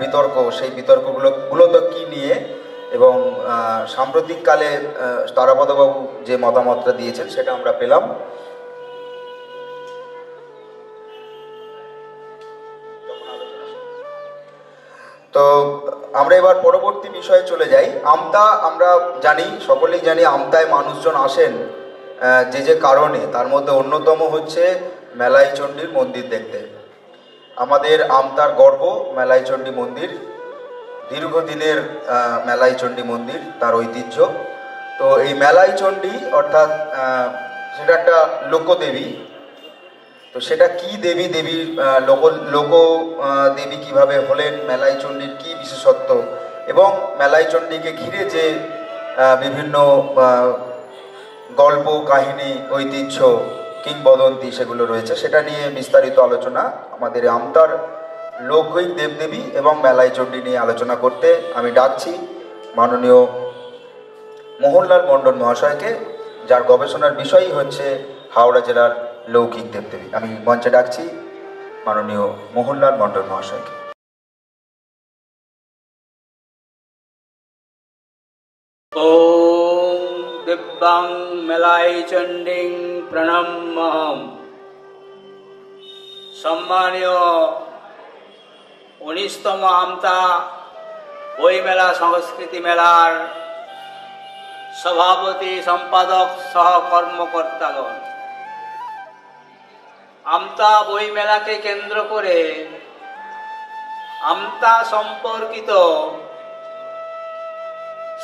বিতর্ক, সেই বিতর্কগুলো তো কী নিয়ে, এবং সাম্প্রতিককালে তারাপদবাবু যে মতামতটা দিয়েছেন সেটা আমরা পেলাম। তো আমরা এবার পরবর্তী বিষয়ে চলে যাই। আমতা আমরা জানি, সকলেই জানি আমতায় মানুষজন আসেন যে যে কারণে, তার মধ্যে অন্যতম হচ্ছে মেলাই চণ্ডীর মন্দির দেখতে। আমাদের আমতার গর্ব মেলাই চণ্ডী মন্দির, দীর্ঘদিনের মেলাই চণ্ডী মন্দির, তার ঐতিহ্য। তো এই মেলাই চণ্ডী অর্থাৎ সেটা একটা লোকদেবী। তো সেটা কি দেবী, দেবীর লোক দেবী কিভাবে হলেন, মেলাই চণ্ডীর কি বিশেষত্ব, এবং মেলাই চণ্ডীকে ঘিরে যে বিভিন্ন গল্প, কাহিনী, ঐতিহ্য, কিংবদন্তি সেগুলো রয়েছে, সেটা নিয়ে বিস্তারিত আলোচনা আমাদের আমতার লৌকিক দেবদেবী এবং মেলাই চণ্ডী নিয়ে আলোচনা করতে আমি ডাকছি মাননীয় মোহনলাল মণ্ডল মহাশয়কে, যার গবেষণার বিষয়ই হচ্ছে হাওড়া জেলার লৌকিক দেবদেবী। আমি মঞ্চে ডাকছি মাননীয় মোহনলাল মণ্ডল মহাশয়কে। ওম দিব্যাং মেলাই চণ্ডীং প্রণম্যহম। সম্মানীয় 19তম আমতা বইমেলা সংস্কৃতি মেলার সভাপতি, সম্পাদক সহ কর্মকর্তাগণ, আমতা বইমেলাকে কেন্দ্র করে আমতা সম্পর্কিত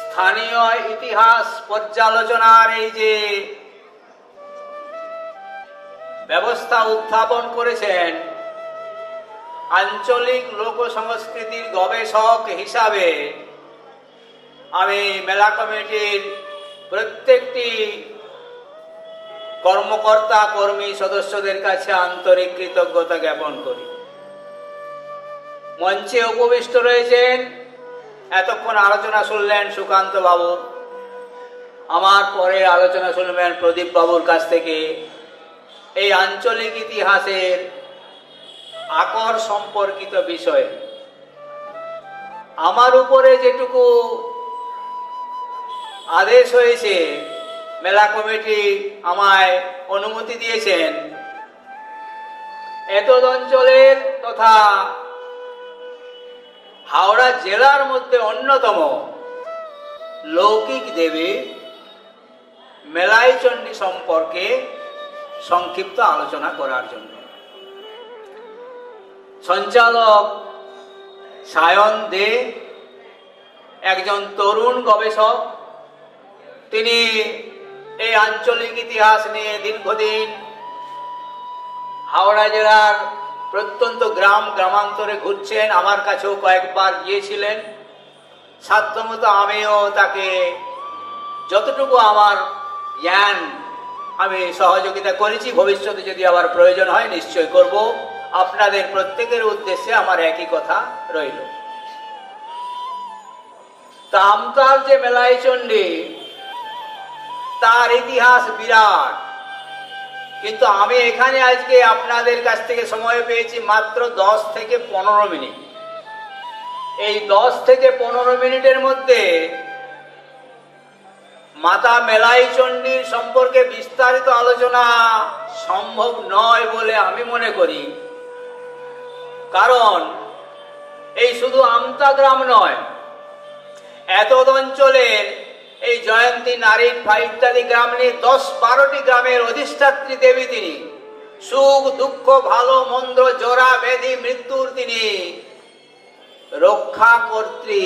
স্থানীয় ইতিহাস পর্যালোচনার এই যে ব্যবস্থা উত্থাপন করেছেন, আঞ্চলিক লোক সংস্কৃতির গবেষক হিসাবে আমি মেলা কমিটির প্রত্যেকটি কর্মকর্তা, কর্মী, সদস্যদের কাছে আন্তরিক কৃতজ্ঞতা জ্ঞাপন করি। মঞ্চে উপবিষ্ট রয়েছেন, এতক্ষণ আলোচনা শুনলেন সুকান্ত বাবু, আমার পরে আলোচনা শুনবেন প্রদীপ বাবুর কাছ থেকে এই আঞ্চলিক ইতিহাসের আকর সম্পর্কিত বিষয়ে। আমার উপরে যেটুকু আদেশ হয়েছে, মেলা কমিটি আমায় অনুমতি দিয়েছেন, এতদ অঞ্চলের তথা হাওড়া জেলার মধ্যে অন্যতম লৌকিক দেবী মেলাই চণ্ডী সম্পর্কে সংক্ষিপ্ত আলোচনা করার জন্য সঞ্চালক সায়ন দে একজন তরুণ গবেষক। তিনি এই আঞ্চলিক ইতিহাস নিয়ে দীর্ঘদিন হাওড়া জেলার প্রত্যন্ত গ্রাম গ্রামান্তরে ঘুরছেন, আমার কাছেও কয়েকবার গিয়েছিলেন। সাধ্যমতো আমিও তাকে যতটুকু আমার জ্ঞান আমি সহযোগিতা করেছি, ভবিষ্যতে যদি আবার প্রয়োজন হয় নিশ্চয় করব। আপনাদের প্রত্যেকের উদ্দেশ্যে আমার একই কথা রইল। তা আমতার যে মেলাই চণ্ডী, তার ইতিহাস বিরাট, কিন্তু আমি এখানে আজকে আপনাদের কাছ থেকে সময় পেয়েছি মাত্র 10 থেকে 15 মিনিট। এই 10 থেকে 15 মিনিটের মধ্যে মাতা মেলাই চণ্ডীর সম্পর্কে বিস্তারিত আলোচনা সম্ভব নয় বলে আমি মনে করি। কারণ এই শুধু আমতা গ্রাম নয়, এতদ অঞ্চলের এই জয়ন্তী, নারীঠা ইত্যাদি গ্রাম নিয়ে 10-12টি গ্রামের অধিষ্ঠাত্রী দেবী তিনি। সুখ দুঃখ ভালো মন্দ জরা ব্যাধি মৃত্যুর তিনি রক্ষা কর্ত্রী।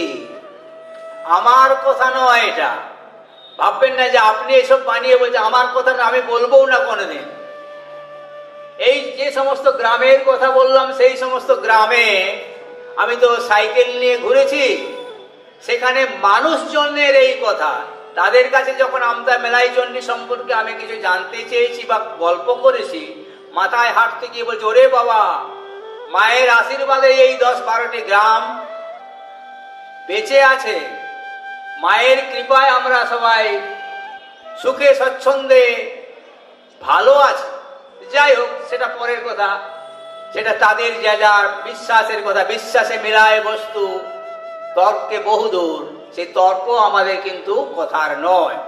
আমার কথা নয় এটা, ভাববেন না যে আপনি এসব বানিয়ে বলছেন। আমার কথা না, আমি বলবো না কোনোদিন। এই যে সমস্ত গ্রামের কথা বললাম, সেই সমস্ত গ্রামে আমি তো সাইকেল নিয়ে ঘুরেছি, সেখানে মানুষজনের এই কথা। তাদের কাছে যখন আমতা মেলাই চণ্ডী সম্পর্কে আমি কিছু জানতে চেয়েছি বা গল্প করেছি, মাথায় হাঁটতে গিয়ে বলছে, ওরে বাবা, মায়ের আশীর্বাদে এই 10-12টি গ্রাম বেঁচে আছে, মায়ের কৃপায় আমরা সবাই সুখে স্বচ্ছন্দে ভালো আছি। যাই হোক, সেটা পরের কথা, সেটা তাদের যা যার বিশ্বাসের কথা। বিশ্বাসে মিলায় বস্তু, তর্কে বহুদূর। সেই তর্ক আমাদের কিন্তু কথার নয়।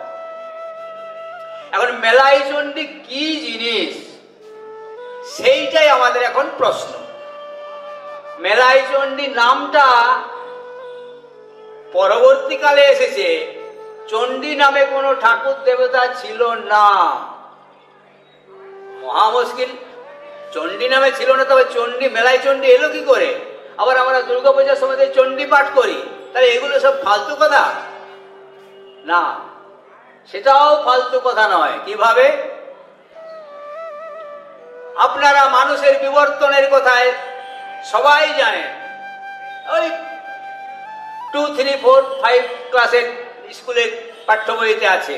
এখন মেলাই চণ্ডী কি জিনিস সেইটাই আমাদের এখন প্রশ্ন। মেলাই চণ্ডী নামটা পরবর্তীকালে এসেছে, চণ্ডী নামে কোনো ঠাকুর দেবতা ছিল না, মহা মুশকিল। চণ্ডী নামে ছিল না, তবে চণ্ডী মেলাই চণ্ডী এলো কি করে? আবার আমরা দুর্গাপূজার সময় চণ্ডী পাঠ করি, তাহলে এগুলো সব ফালতু কথা না, সেটাও ফালতু কথা নয়। কিভাবে? আপনারা মানুষের বিবর্তনের কথায় সবাই জানেন, ওই 2, 3, 4, 5 ক্লাসের স্কুলের পাঠ্য বইতে আছে।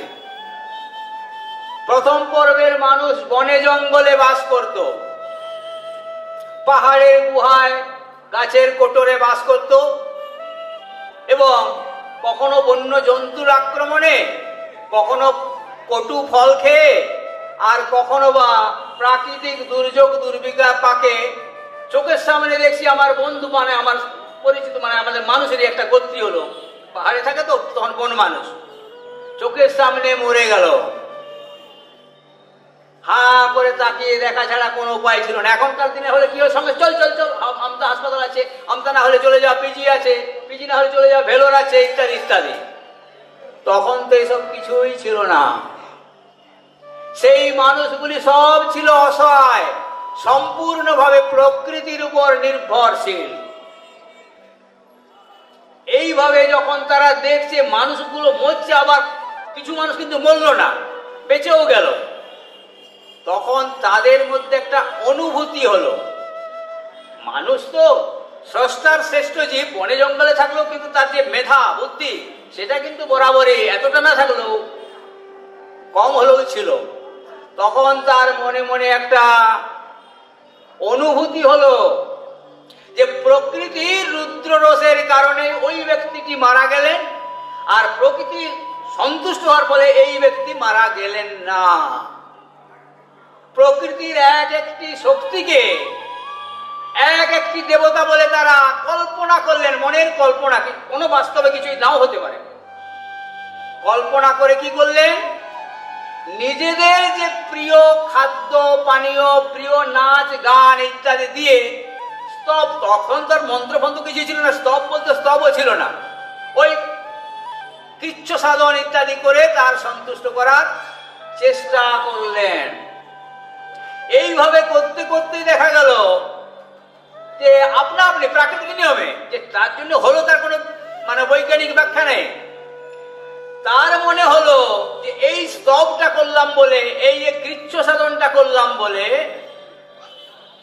প্রথম পর্বের মানুষ বনে জঙ্গলে বাস করত, পাহাড়ের গুহায় গাছের কোটরে বাস করত, এবং কখনো বন্য জন্তুর আক্রমণে, কখনো কটু ফল খেয়ে, আর কখনো বা প্রাকৃতিক দুর্যোগ দুর্বিঘা পাকে। চোখের সামনে দেখছি আমার বন্ধু, মানে আমার পরিচিত, মানে আমাদের মানুষেরই একটা গোত্রী হলো, পাহাড়ে থাকে তো তখন বন মানুষ, চোখের সামনে মরে গেল। হা করে তাকিয়ে দেখা ছাড়া কোনো উপায় ছিল না। এখনকার দিনে হলে কি হয়, সঙ্গে চল চল চল, আমতা হাসপাতাল আছে, আমতা না হলে চলে যাওয়া পিজি আছে, পিজি না হলে চলে যাওয়া ভেলোর আছে, ইত্যাদি ইত্যাদি। তখন তো এসব কিছুই ছিল না। সেই মানুষগুলি সব ছিল অসহায়, সম্পূর্ণভাবে প্রকৃতির উপর নির্ভরশীল। এইভাবে যখন তারা দেখছে মানুষগুলো মরছে, আবার কিছু মানুষ কিন্তু মরল না, বেঁচেও গেল, তখন তাদের মধ্যে একটা অনুভূতি হলো, মানুষ তো স্রষ্টার শ্রেষ্ঠ জীব, বনে জঙ্গলে থাকলেও কিন্তু তার যে মেধা বুদ্ধি সেটা কিন্তু বরাবরই, এতটা না থাকলেও কম হলেও ছিল। তখন তার মনে মনে একটা অনুভূতি হলো যে প্রকৃতির রুদ্ররোষের কারণে ওই ব্যক্তিটি মারা গেলেন, আর প্রকৃতি সন্তুষ্ট হওয়ার ফলে এই ব্যক্তি মারা গেলেন না। প্রকৃতির এক একটি শক্তিকে এক একটি দেবতা বলে তারা কল্পনা করলেন, মনের কল্পনা, কোনো বাস্তবে কিছুই নাও হতে পারে। কল্পনা করে কি করলেন, নিজেদের যে প্রিয় খাদ্য পানীয়, প্রিয় নাচ গান ইত্যাদি দিয়ে স্তব, তখন তার মন্ত্রফন্ত্র কিছু ছিল না, স্তব বলতে স্তবও ছিল না, ওই কৃচ্ছ সাধন ইত্যাদি করে তার সন্তুষ্ট করার চেষ্টা করলেন। এইভাবে করতে করতে দেখা গেল যে আপনা আপনি প্রাকৃতিক নিয়মে, যে তার জন্য হলো তার কোনো মানে বৈজ্ঞানিক ব্যাখ্যা নেই, তার মনে হলো যে এই স্তবটা করলাম বলে, এই যে কৃচ্ছ সাধনটা করলাম বলে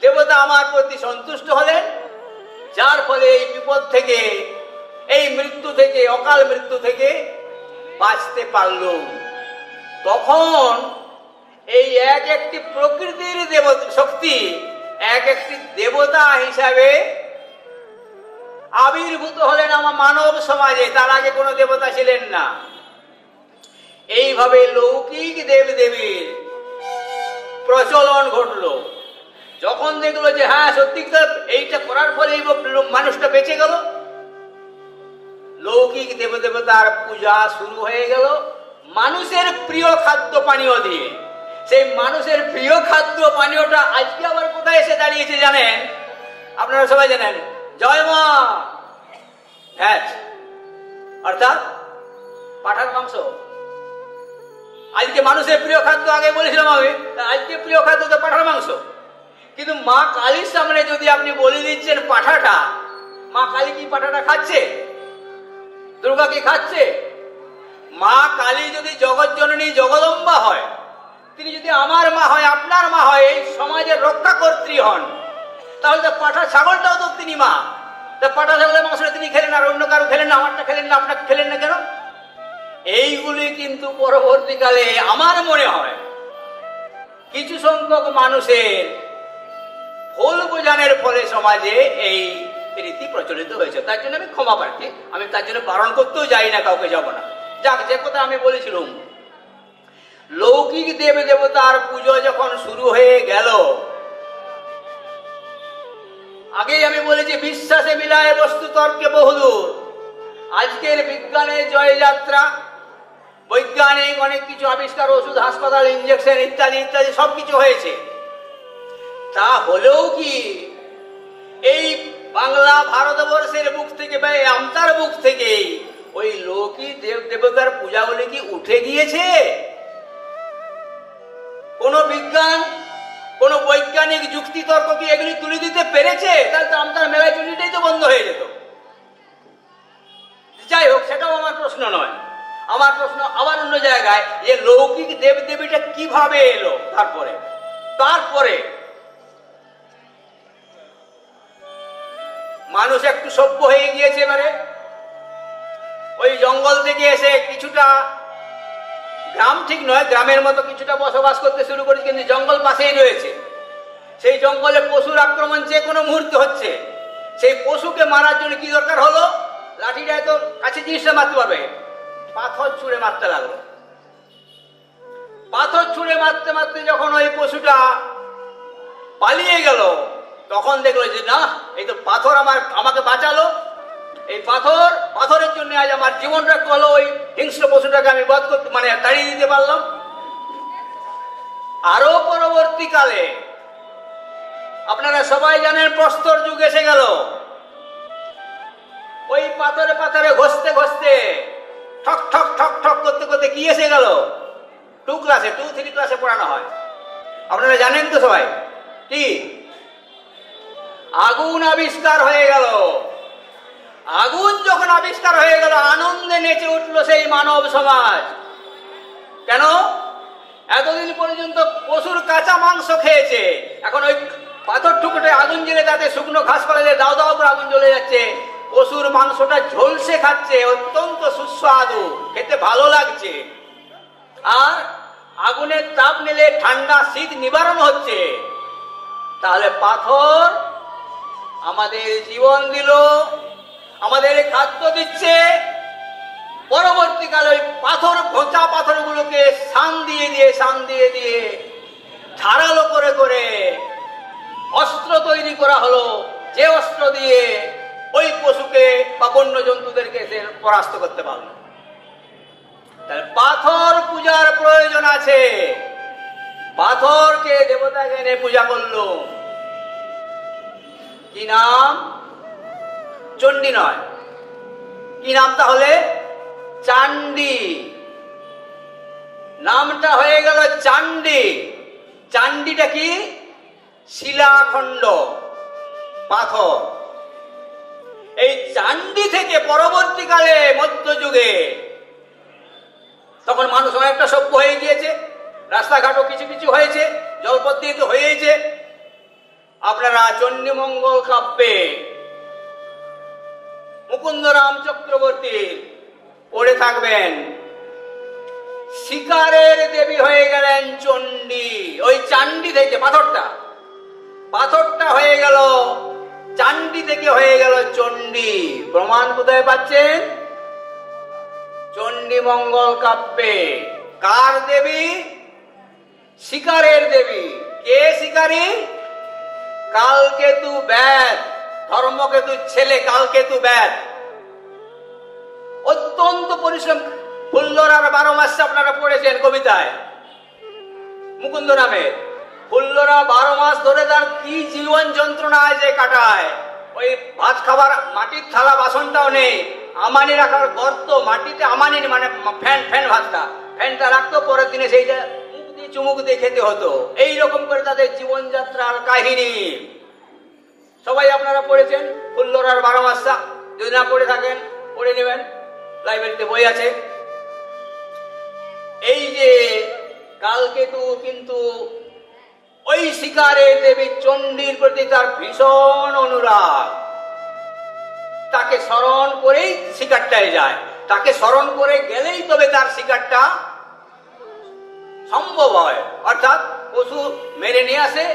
দেবতা আমার প্রতি সন্তুষ্ট হলেন, যার ফলে এই বিপদ থেকে, এই মৃত্যু থেকে, অকাল মৃত্যু থেকে বাঁচতে পারল। তখন এই এক একটি প্রকৃতির দেবতা শক্তি এক একটি দেবতা হিসাবে আবির্ভূত হলেন আমার মানব সমাজে, তার আগে কোনো দেবতা ছিলেন না। এইভাবে লৌকিক দেব দেবীর প্রচলন ঘটল। যখন দেখলো যে হ্যাঁ সত্যিকার এইটা করার ফলে এই মানুষটা বেঁচে গেল, লৌকিক দেবদেবতার পূজা শুরু হয়ে গেল মানুষের প্রিয় খাদ্য পানীয় দিয়ে। সেই মানুষের প্রিয় খাদ্য পানীয়টা আজকে আবার কোথায় এসে দাঁড়িয়েছে জানেন? আপনারা সবাই জানেন, জয় মা ভ্যাট, অর্থাৎ পাঠার মাংস। আজকে মানুষের প্রিয় খাদ্য, আগে বলেছিলাম আমি, আজকে প্রিয় খাদ্য তো পাঠার মাংস। কিন্তু মা কালীর সামনে যদি আপনি বলে দিচ্ছেন পাঠাটা, মা কালী কি পাঠাটা খাচ্ছে? দুর্গা কি খাচ্ছে? মা কালী যদি জগৎ জননী জগদম্বা হয়, তিনি যদি আমার মা হয়, আপনার মা হয়, এই সমাজের রক্ষাকর্ত্রী হন, তাহলে তো পাঠা ছাগলটাও তো তিনি মা। তা পাঠা ছাগলের মাংসটা তিনি খেলেন, আর অন্য কারো খেলেন না, আমারটা খেলেন না, আপনাকে খেলেন না কেন? এইগুলি কিন্তু পরবর্তীকালে আমার মনে হয় কিছু সংখ্যক মানুষের ভুল বোঝানোর ফলে সমাজে এই রীতি প্রচলিত হয়েছে। তার জন্য আমি ক্ষমা প্রার্থী, আমি তার জন্য বারণ করতেও যাই না, কাউকে যাব না। যাক, যে কথা আমি বলেছিলাম, লৌকিক দেব দেবতার পুজো যখন শুরু হয়ে গেল, আগেই আমি বলেছি বিশ্বাসে মিলায় বস্তু তর্কে বহুদূর। আজকের বিজ্ঞানের জয়যাত্রা, বৈজ্ঞানিক অনেক কিছু আবিষ্কার, ওষুধ, হাসপাতাল, ইঞ্জেকশন ইত্যাদি ইত্যাদি সবকিছু হয়েছে। তা হলেও কি এই বাংলা ভারতবর্ষের বুক থেকে বা আমতার বুক থেকে ওই লৌকিক দেব দেবতার পূজাগুলি কি উঠে গিয়েছে? কোন বিজ্ঞান, কোন বৈজ্ঞানিক যুক্তি তর্ক কি এগুলি তুলে দিতে পেরেছে? তাহলে তো আমতার মেলায় চুরিটাই তো বন্ধ হয়ে যেত। যাই হোক, সেটাও আমার প্রশ্ন নয়। আমার প্রশ্ন আবার অন্য জায়গায়, যে লৌকিক দেব দেবীটা কিভাবে এলো? তারপরে মানুষ একটু সভ্য হয়ে গিয়েছে। এবারে ওই জঙ্গল থেকে এসে কিছুটা, গ্রাম ঠিক নয়, গ্রামের মতো কিছুটা বসবাস করতে শুরু করেছে, কিন্তু জঙ্গল পাশেই রয়েছে। সেই জঙ্গলে পশুর আক্রমণ যে কোনো মুহূর্তে হচ্ছে। সেই পশুকে মারার জন্য কি দরকার হলো? লাঠিটায় তো কাছে জিনিসটা মারতে পারবে, পাথর ছুঁড়ে মারতে লাগলো। পাথর ছুঁড়ে মারতে মারতে যখন ওই পশুটা পালিয়ে গেল, তখন দেখলো যে না, এই তো পাথর আমাকে বাঁচালো। এই পাথরের জন্য আজ আমার জীবন রক্ষা হলো। ওই হিংস্র পশুটাকে আমি বধ করতে, মানে তাড়িয়ে দিতে পারলাম। আরো পরবর্তীকালে আপনারা সবাই জানেন, প্রস্তর যুগ এসে গেল। ওই পাথরে পাথরে ঘষতে ঘষতে, ঠক ঠক ঠক ঠক করতে করতে কি এসে গেল? 2 ক্লাসে 2-3 ক্লাসে পড়ানো হয়, আপনারা জানেন তো সবাই। কি? আগুন আবিষ্কার হয়ে গেল। আগুন যখন আবিষ্কার হয়ে গেল, আনন্দে নেচে উঠলো সেই মানব সমাজ। কেন? এতদিন পর্যন্ত পশুর কাঁচা মাংস খেয়েছে, এখন ওই পাথর টুকরোতে আগুন জ্বেলে তাতে শুকনো ঘাস পালা দাও দাও করে আগুন জ্বলে যাচ্ছে। পশুর মাংসটা ঝলসে খাচ্ছে, অত্যন্ত সুস্বাদু, খেতে ভালো লাগছে। আর আগুনের তাপ নিলে ঠান্ডা শীত নিবারণ হচ্ছে। তাহলে পাথর আমাদের জীবন দিল, আমাদের খাদ্য দিচ্ছে। পরবর্তীকালে ওই পাথর, ভোঁচা পাথরগুলোকে শান দিয়ে দিয়ে ধারালো করে করে অস্ত্র তৈরি করা হলো, যে অস্ত্র দিয়ে ওই পশুকে বা বন্য জন্তুদেরকে সে পরাস্ত করতে পারল। তাহলে পাথর পূজার প্রয়োজন আছে। পাথরকে দেবতাকে এনে পূজা করলো। কি নাম? চণ্ডী নয়, কি নাম তাহলে? চান্ডী। নামটা হয়ে গেল চান্ডী। চান্ডীটা কি? শিলাখণ্ড, পাথর। এই চান্ডী থেকে পরবর্তীকালে মধ্যযুগে, তখন মানুষ অনেকটা সভ্য হয়ে গিয়েছে, রাস্তাঘাটও কিছু কিছু হয়েছে, জলপথ দিয়ে তো হয়েছে। আপনারা চণ্ডীমঙ্গল কাব্যে মুকুন্দরাম চক্রবর্তী পড়ে থাকবেন, শিকারের দেবী হয়ে গেলেন চণ্ডী। ওই চান্ডী থেকে পাথরটা হয়ে গেল, চান্ডী থেকে হয়ে গেল চণ্ডী। প্রমাণ কোথায় পাচ্ছেন? চণ্ডীমঙ্গল কাব্যে। কার দেবী? শিকারের দেবী। কে শিকারী? কালকেতু ব্যাধ, ধর্মকেতুর ছেলে কালকেতু ব্যাধ। অত্যন্ত পরিশ্রম। ফুল্লরার 12 মাস আপনারা পড়েছেন কবিতায়, মুকুন্দ নামে। ফুল্লরা 12 মাস ধরে তার কি জীবন যন্ত্রণায় যে কাটায়। ওই ভাত খাবার মাটির থালা বাসনটাও নেই, আমানি রাখার গর্ত মাটিতে, আমানি মানে ফ্যান ভাতটা রাখতো, পরের দিনে সেইটা মুখ দিয়ে চুমুক দিয়ে খেতে হতো। এইরকম করে তাদের জীবনযাত্রার কাহিনী সবাই আপনারা পড়েছেন। ফুল্লরার 12 মাসটা যদি না পড়ে থাকেন পড়ে নেবেন, লাইব্রেরিতে বই আছে। এই যে কালকেতু কিন্তু ওই শিকারের দেবী চণ্ডীর প্রতি তার ভীষণ অনুরাগ। তাকে স্মরণ করেই শিকারটায় যায়, তাকে স্মরণ করে গেলেই তবে তার শিকারটা সম্ভব হয়। অর্থাৎ পশু মেরে নিয়ে আসে,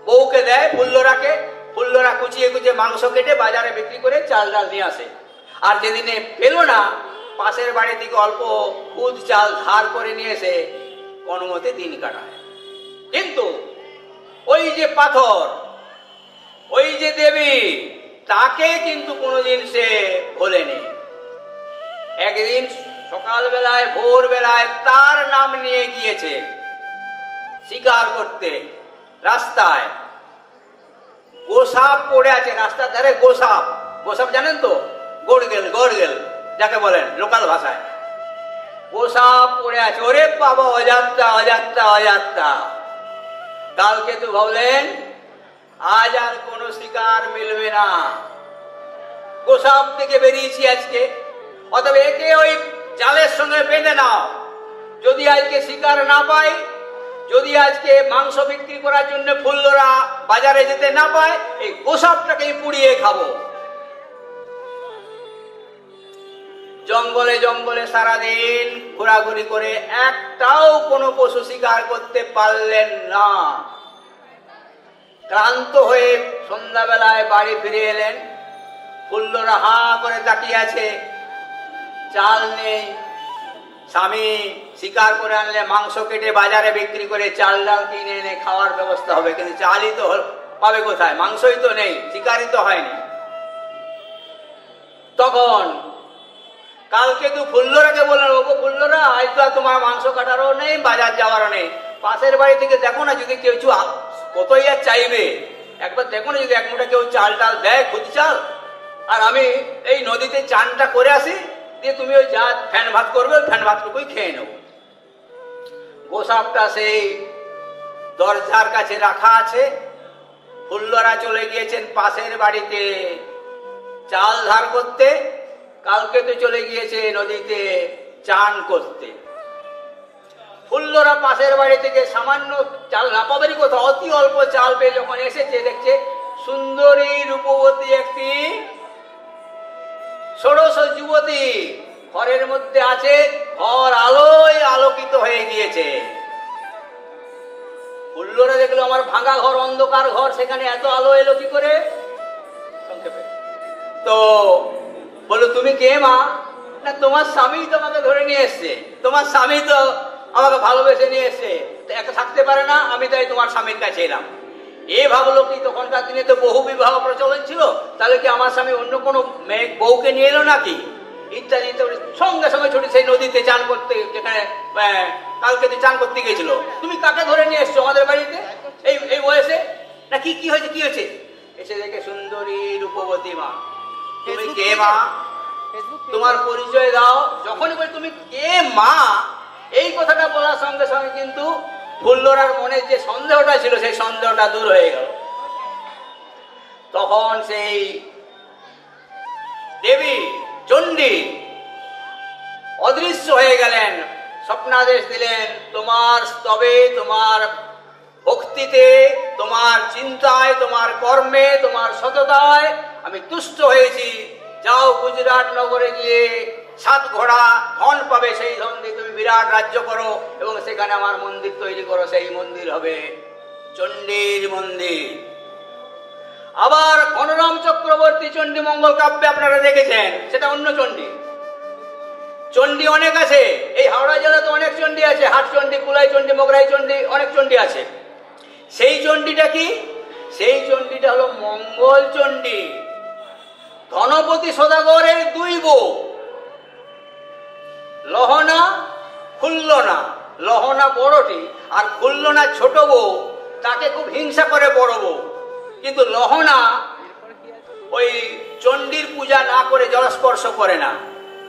বউকে দেয় ফুল্লরাকে, ফুল্লরা কুচিয়ে কুচিয়ে মাংস কেটে বাজারে বিক্রি করে চাল ডাল নিয়ে আসে। আর যেদিনে পেল না, পাশের বাড়ি থেকে অল্প খুদ চাল ধার করে নিয়ে এসে কোনোমতে দিন কাটায়। কিন্তু ওই যে পাথর, ওই যে দেবী, তাকে কিন্তু কোনোদিন সে ভোলেনি। একদিন সকালবেলায় ভোরবেলায় তার নাম নিয়ে গিয়েছে শিকার করতে রাস্তায়। গোসাপ পড়ে আছে রাস্তার ধারে, গোসাপ, গোসাপ জানেন তো, গড়গেল, গড়গেল যাকে বলেন লোকাল ভাষায়, গোসাপ পড়ে আছে। ওরে বাবা, অযাত্রা অযাত্রা অযাত্রা। কালকে তো ভাবলেন আজ আর কোনো শিকার মিলবে না, গোসাপ থেকে বেরিয়েছি আজকে, অতএব একে ওই জালের সঙ্গে বেঁধে নাও। যদি আজকে শিকার না পাই, যদি আজকে মাংস বিক্রি করার জন্য ফুল্লরা বাজারে যেতে না পায়, এই গোসাপটাকেই পুড়িয়ে খাবো। জঙ্গলে জঙ্গলে সারাদিন ঘোরাঘুরি করে একটাও কোনো পশু শিকার করতে পারলেন না। ক্লান্ত হয়ে সন্ধ্যাবেলায় বাড়ি ফিরে এলেন। ফুল্লরা হা করে তাকিয়ে আছে, চাল নেই। স্বামী শিকার করে আনলে মাংস কেটে বাজারে বিক্রি করে চাল ডাল কিনে এনে খাওয়ার ব্যবস্থা হবে, কিন্তু চালই তো পাবে কোথায়? মাংসই তো নেই, শিকারই তো হয়নি। তখন কালকে তো ফুল্লরাকে বললেন, ওগো ফুল্লরা, আজ তো আর তোমার মাংস কাটারও নেই, বাজার যাওয়ারও নেই, পাশের বাড়ি থেকে দেখো না যদি কেউ কতই আর চাইবে, একবার দেখো না যদি এক মুঠা কেউ চাল টাল দেয়, খুদি চাল, আর আমি এই নদীতে চানটা করে আসি, দিয়ে তুমি ওই যা ফ্যান ভাত করবে ওই ফ্যান ভাতটুকুই খেয়ে নেব। গোসাপটা সেই দরজার কাছে রাখা আছে। ফুল্লরা চলে গিয়েছেন পাশের বাড়িতে চাল ধার করতে, কালকে তো চলে গিয়েছে নদীতে চান করতে। ফুল্লরা পাশের বাড়ি থেকে সামান্য চাল না পাবেরই কথা, অতি অল্প চাল পেয়ে যখন এসেছে, দেখছে সুন্দরী রূপবতী একটি ষোড়শ যুবতী ঘরের মধ্যে আছে, ঘর আলোয় আলোকিত হয়ে গিয়েছে। ফুল্লরা দেখলো আমার ভাঙা ঘর, অন্ধকার ঘর, সেখানে এত আলো এলো কি করে? সংক্ষেপে তো বলো, তুমি কে মা? না, তোমার স্বামী তো আমাকে ধরে নিয়ে এসছে, তোমার স্বামী তো আমাকে ভালোবেসে নিয়ে এসছে, একা থাকতে পারে না, আমি তাই তোমার স্বামীর কাছে এলাম। এ ভাবলো কি, তখনকার দিনে তো বহু বিবাহ প্রচলন ছিল, তাহলে কি আমার স্বামী অন্য কোনো মেয়ে বউকে নিয়ে এলো নাকি, ইত্যাদি ইত্যাদি। সঙ্গে সঙ্গে ছুটি সেই নদীতে চান করতে, যেখানে কালকে চান করতে গেছিল। তুমি কাকে ধরে নিয়ে এসছো আমাদের বাড়িতে এই বয়সে? না, কি কি হয়েছে, কি হয়েছে? এসে দেখে সুন্দরী রূপবতী মা। তুমি কে মা? তোমার পরিচয় দাও। যখনই বলি তুমি কে মা, এই কথাটা বলার সঙ্গে সঙ্গে কিন্তু ফুল্লরার মনে যে সন্দেহটা ছিল, সেই সন্দেহটা দূর হয়ে গেল। তখন সেই দেবী চণ্ডী অদৃশ্য হয়ে গেলেন, স্বপ্নাদেশ দিলেন, তোমার স্তবে, তোমার ভক্তিতে, তোমার চিন্তায়, তোমার কর্মে, তোমার সততায় আমি তুষ্ট হয়েছি। যাও গুজরাট নগরে গিয়ে 7 ঘোড়া ধন পাবে, সেই ধন দিয়ে তুমি বিরাট রাজ্য করো এবং সেখানে আমার মন্দির তৈরি করো, সেই মন্দির হবে চণ্ডীর মন্দির। আবার গণরাম চক্রবর্তী চণ্ডী মঙ্গল কাব্যে আপনারা দেখেছেন, সেটা অন্য চণ্ডী। চণ্ডী অনেক আছে, এই হাওড়া জেলাতে অনেক চণ্ডী আছে, হাট চণ্ডী, কুলাই চণ্ডী, মোগরাই চণ্ডী, অনেক চণ্ডী আছে। সেই চণ্ডীটা কি? সেই চণ্ডীটা হলো মঙ্গল চণ্ডী। ধনপতি সদাগরের 2 বউ, লহনা খুল্লনা। লহনা বড়টি আর খুল্লনা ছোট বউ, তাকে খুব হিংসা করে বড় বউ। কিন্তু লহনা ওই চণ্ডীর পূজা না করে জলস্পর্শ করে না।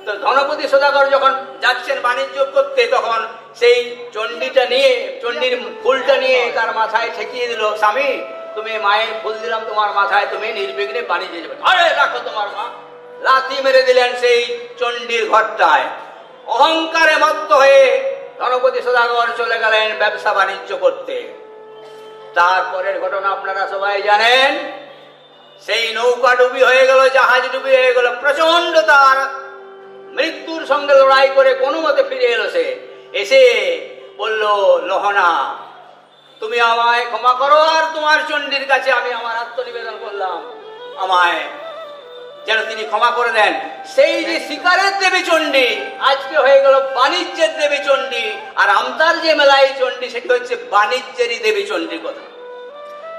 তো ধনপতি সদাগর যখন যাচ্ছেন বাণিজ্য করতে, তখন সেই চণ্ডীটা নিয়ে, চণ্ডীর ফুলটা নিয়ে তার মাথায় ঠেকিয়ে দিল, স্বামী তুমি মায়ের ফুল দিলাম তোমার মাথায়, তুমি নির্বিঘ্নে বাণিজ্যে যাবে। আরে রাখো তোমার মা। লাথি মেরে দিলেন সেই চণ্ডীর ঘরটায়। অহংকারে মত্ত হয়ে ধনপতি সদাগর চলে গেলেন ব্যবসা বাণিজ্য করতে। তারপরের ঘটনা আপনারা সবাই জানেন। সেই নৌকা ডুবি হয়ে গেল, জাহাজ ডুবি হয়ে গেল, প্রচন্ড তার মৃত্যুর সঙ্গে লড়াই করে কোনো মতে ফিরে এলো। সে এসে বলল, লহনা তুমি আমায় ক্ষমা করো, আর তোমার চণ্ডীর কাছে আমি আমার আত্মনিবেদন করলাম, আমায় যেন তিনি ক্ষমা করে দেন। সেই যে শিকারের দেবী চণ্ডী আজকে হয়ে গেল বাণিজ্যের দেবী চণ্ডী, আর আমতার যে মেলায় চণ্ডী সেটি হচ্ছে বাণিজ্যেরই দেবী চণ্ডীর কথা।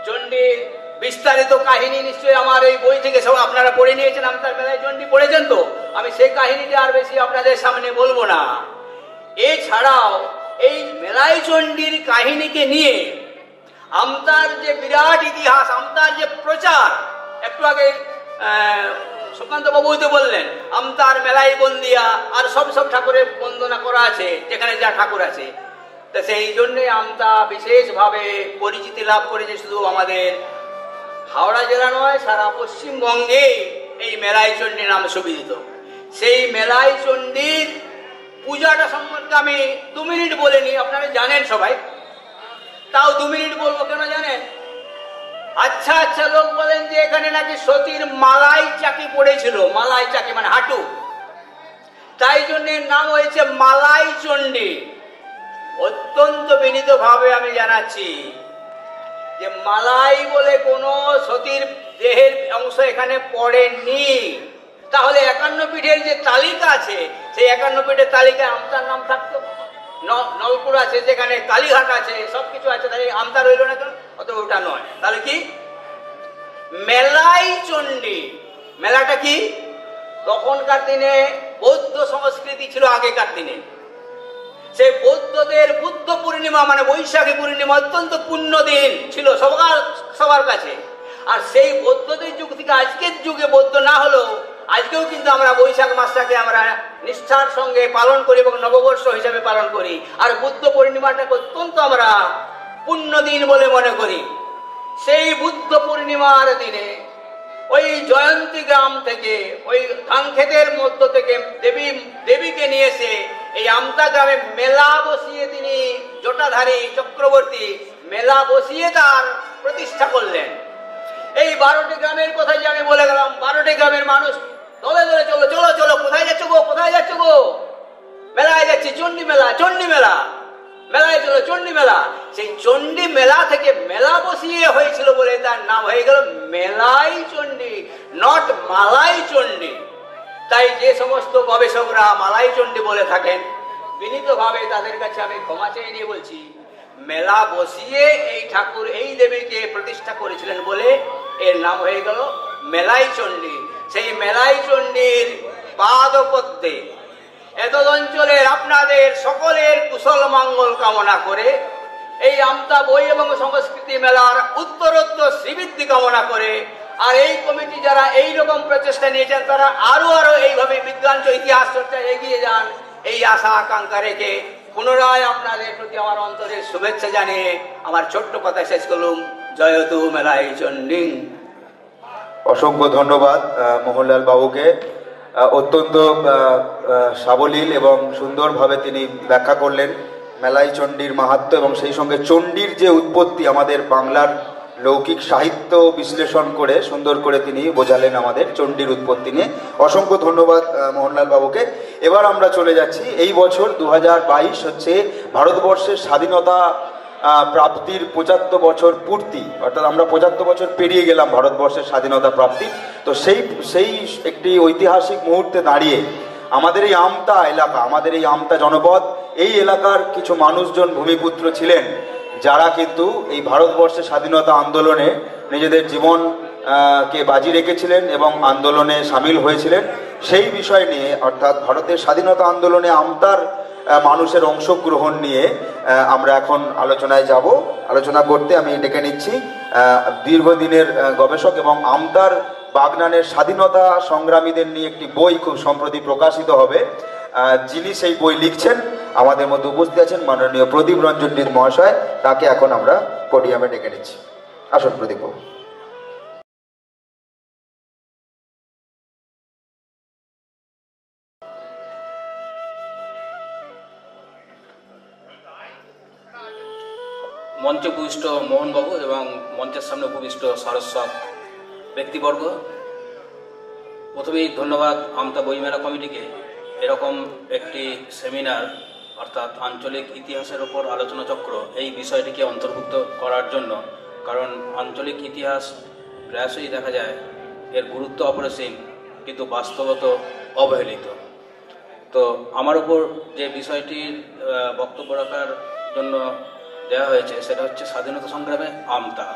চণ্ডীর বিস্তারিত কাহিনী নিশ্চয়ই আমার এই বই থেকে সব আপনারা পড়ে নিয়েছেন। আমতার মেলায় চণ্ডী পড়েছেন তো? আমি সেই কাহিনীটা আর বেশি আপনাদের সামনে বলবো না। এছাড়াও এই মেলাই চণ্ডীর কাহিনীকে নিয়ে আমতার যে বিরাট ইতিহাস, আমতার যে প্রচার, একটু আগে সুকান্ত বাবুই তো বললেন আমতার মেলাই বন্দিয়া, আর সব ঠাকুরের বন্দনা করা আছে যেখানে যা ঠাকুর আছে। তো সেই জন্যে আমতা বিশেষভাবে পরিচিতি লাভ করেছে, শুধু আমাদের হাওড়া জেলা নয়, সারা পশ্চিমবঙ্গে এই মেলাই চণ্ডী নাম সুবিদিত। সেই মেলাই চণ্ডীর পূজাটা সম্পর্কে আমি 2 মিনিট বলিনি, আপনারা জানেন সবাই, তাও 2 মিনিট বলবো। কেন জানেন? আচ্ছা লোক বলেন যে এখানে নাকি সতীর মালাই চাকি পড়েছিল, মালাই চাকি মানে হাঁটু, তাই জন্য নাম হয়েছে মালাই চণ্ডী। অত্যন্ত বিনীত ভাবে আমি জানাচ্ছি যে মালাই বলে কোনো সতীর দেহের অংশ এখানে পড়েনি। তাহলে 51 পীঠের যে তালিকা আছে, সেই 51 পীঠের তালিকায় আমতার নাম থাকতো। নলপুর আছে, যেখানে কালীঘাট আছে, সবকিছু আছে, তাহলে আমতা রইল না কেন? অত ওটা নয়। তাহলে কি মেলাই চণ্ডী? মেলাটা কি? তখনকার দিনে বৌদ্ধ সংস্কৃতি ছিল, আগেকার দিনে সেই বৌদ্ধদের বুদ্ধ পূর্ণিমা মানে বৈশাখী পূর্ণিমা অত্যন্ত পুণ্য দিন ছিল সবার কাছে। আর সেই বৌদ্ধদের যুগ থেকে আজকের যুগে বৌদ্ধ না হলেও আজকেও কিন্তু আমরা বৈশাখ মাসটাকে আমরা নিষ্ঠার সঙ্গে পালন করি এবং নববর্ষ হিসাবে পালন করি। আর বুদ্ধ পূর্ণিমাটাকে অত্যন্ত আমরা পুণ্য দিন বলে মনে করি। সেই বুদ্ধ পূর্ণিমার দিনে ওই জয়ন্তী গ্রাম থেকে, ওই ধান ক্ষেতের মধ্য থেকে দেবীকে নিয়ে এসে এই আমতা গ্রামে মেলা বসিয়ে তিনি জটাধারী চক্রবর্তী মেলা বসিয়ে তার প্রতিষ্ঠা করলেন। এই 12টি গ্রামের কথা যে আমি বলে গেলাম, 12টি গ্রামের মানুষ দলে দলে চলো চলো চলো, কোথায় যাচ্ছ গো, কোথায় যাচ্ছ গো? মেলায় যাচ্ছি, চণ্ডী মেলা, চণ্ডী মেলা, মেলায় চলো চণ্ডী মেলা। সেই চণ্ডী মেলা থেকে মেলা বসিয়ে হয়েছিল বলে তার নাম হয়ে গেল মেলাই চণ্ডী, নট মালাই চণ্ডী। তাই যে সমস্ত গবেষকরা মালাই চণ্ডী বলে থাকেন, বিনীতভাবে তাদের কাছে আমি ক্ষমা চেয়ে নিয়ে বলছি, মেলা বসিয়ে এই ঠাকুর এই দেবীকে প্রতিষ্ঠা করেছিলেন বলে এর নাম হয়ে গেল মেলাই চণ্ডী। সেই মেলাই চণ্ডীর পাদপদ্মে এতদ অঞ্চলের আপনাদের সকলের কুশল মঙ্গল কামনা করে, এই আমতা বই এবং সংস্কৃতি মেলার উত্তরোত্তর শ্রীবৃদ্ধি কামনা করে, আর এই কমিটি যারা এই রকম প্রচেষ্টা নিয়েছেন তারা আরো এইভাবে বিজ্ঞান ইতিহাস চর্চায় এগিয়ে যান, এই আশা আকাঙ্ক্ষা রেখে পুনরায় আপনাদের প্রতি আমার অন্তরের শুভেচ্ছা জানিয়ে আমার ছোট্ট কথা শেষ করলুম। জয়তু মেলাই চণ্ডী। অসংখ্য ধন্যবাদ মোহনলাল বাবুকে। অত্যন্ত সাবলীল এবং সুন্দরভাবে তিনি ব্যাখ্যা করলেন মেলাই চণ্ডীর মাহাত্ম্য এবং সেই সঙ্গে চণ্ডীর যে উৎপত্তি আমাদের বাংলার লৌকিক সাহিত্য বিশ্লেষণ করে সুন্দর করে তিনি বোঝালেন আমাদের চণ্ডীর উৎপত্তি নিয়ে। অসংখ্য ধন্যবাদ মোহনলাল বাবুকে। এবার আমরা চলে যাচ্ছি, এই বছর 2022 হচ্ছে ভারতবর্ষের স্বাধীনতা প্রাপ্তির 75 বছর পূর্তি, অর্থাৎ আমরা 75 বছর পেরিয়ে গেলাম ভারতবর্ষের স্বাধীনতা প্রাপ্তি। তো সেই একটি ঐতিহাসিক মুহূর্তে দাঁড়িয়ে আমাদের এই আমতা এলাকা, আমাদের এই আমতা জনপদ, এই এলাকার কিছু মানুষজন ভূমিপুত্র ছিলেন যারা কিন্তু এই ভারতবর্ষের স্বাধীনতা আন্দোলনে নিজেদের জীবন কে বাজি রেখেছিলেন এবং আন্দোলনে সামিল হয়েছিলেন। সেই বিষয় নিয়ে, অর্থাৎ ভারতের স্বাধীনতা আন্দোলনে আমতার মানুষের অংশগ্রহণ নিয়ে আমরা এখন আলোচনায় যাব। আলোচনা করতে আমি ডেকে নিচ্ছি দীর্ঘদিনের গবেষক এবং আমতার বাগনানের স্বাধীনতা সংগ্রামীদের নিয়ে একটি বই খুব সম্প্রতি প্রকাশিত হবে। যিনি সেই বই লিখছেন আমাদের মধ্যে উপস্থিত আছেন মাননীয় প্রদীপ রঞ্জন জিৎ মহাশয়। তাকে এখন আমরা পোডিয়ামে ডেকে নিচ্ছি। আসুন প্রদীপ বাবু। মঞ্চে উপবিষ্ট মোহনবাবু এবং মঞ্চের সামনে উপবিষ্ট সারস্বত ব্যক্তিবর্গ, প্রথমেই ধন্যবাদ আমতা বইমেলা কমিটিকে এরকম একটি সেমিনার অর্থাৎ আঞ্চলিক ইতিহাসের ওপর আলোচনা চক্র এই বিষয়টিকে অন্তর্ভুক্ত করার জন্য। কারণ আঞ্চলিক ইতিহাস প্রায়শই দেখা যায় এর গুরুত্ব অপরিসীম কিন্তু বাস্তবত অবহেলিত। তো আমার উপর যে বিষয়টির বক্তব্য রাখার জন্য দেওয়া হয়েছে সেটা হচ্ছে স্বাধীনতা সংগ্রামে আমতা।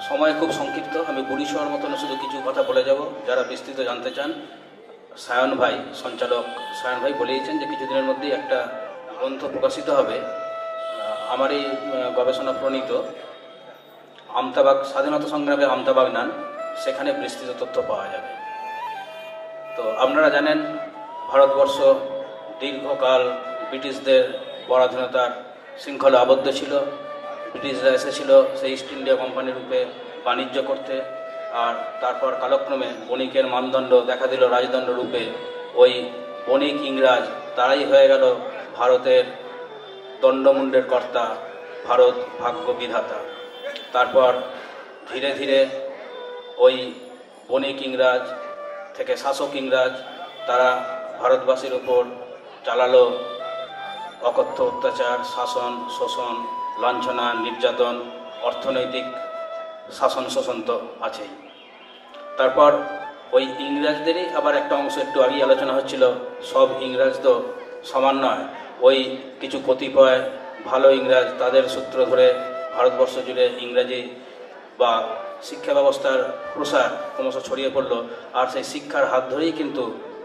সময় খুব সংক্ষিপ্ত, আমি বুড়িশোয়ার মতন শুধু কিছু কথা বলে যাব। যারা বিস্তৃত জানতে চান সায়ন ভাই, সঞ্চালক সায়ন ভাই বলেইছেন যে কিছুদিনের মধ্যেই একটা গ্রন্থ প্রকাশিত হবে আমারই গবেষণা প্রণীত আমতাবাগ, স্বাধীনতা সংগ্রামে আমতাবাগনান, সেখানে বিস্তৃত তথ্য পাওয়া যাবে। তো আপনারা জানেন ভারতবর্ষ দীর্ঘকাল ব্রিটিশদের পরাধীনতার শৃঙ্খলা আবদ্ধ ছিল। ব্রিটিশরা এসেছিল সেই ইস্ট ইন্ডিয়া কোম্পানির রূপে বাণিজ্য করতে, আর তারপর কালক্রমে বণিকের মানদণ্ড দেখা দিল রাজদণ্ড রূপে। ওই বণিক ইংরাজ তারাই হয়ে গেল ভারতের দণ্ডমুণ্ডের কর্তা, ভারত ভাগ্য বিধাতা। তারপর ধীরে ধীরে ওই বণিক ইংরাজ থেকে শাসক ইংরাজ তারা ভারতবাসীর উপর চালালো অকথ্য অত্যাচার, শাসন, শোষণ, লাঞ্ছনা, নির্যাতন, অর্থনৈতিক শাসন শোষণ তো আছেই। তারপর ওই ইংরাজদেরই আবার একটা অংশ, একটু আগেই আলোচনা হচ্ছিল, সব ইংরাজ তো সমান নয়। ওই কিছু কতিপয় ভালো ইংরাজ, তাদের সূত্র ধরে ভারতবর্ষ জুড়ে ইংরাজি বা শিক্ষা ব্যবস্থার প্রসার ক্রমশ ছড়িয়ে পড়লো। আর সেই শিক্ষার হাত ধরেই কিন্তু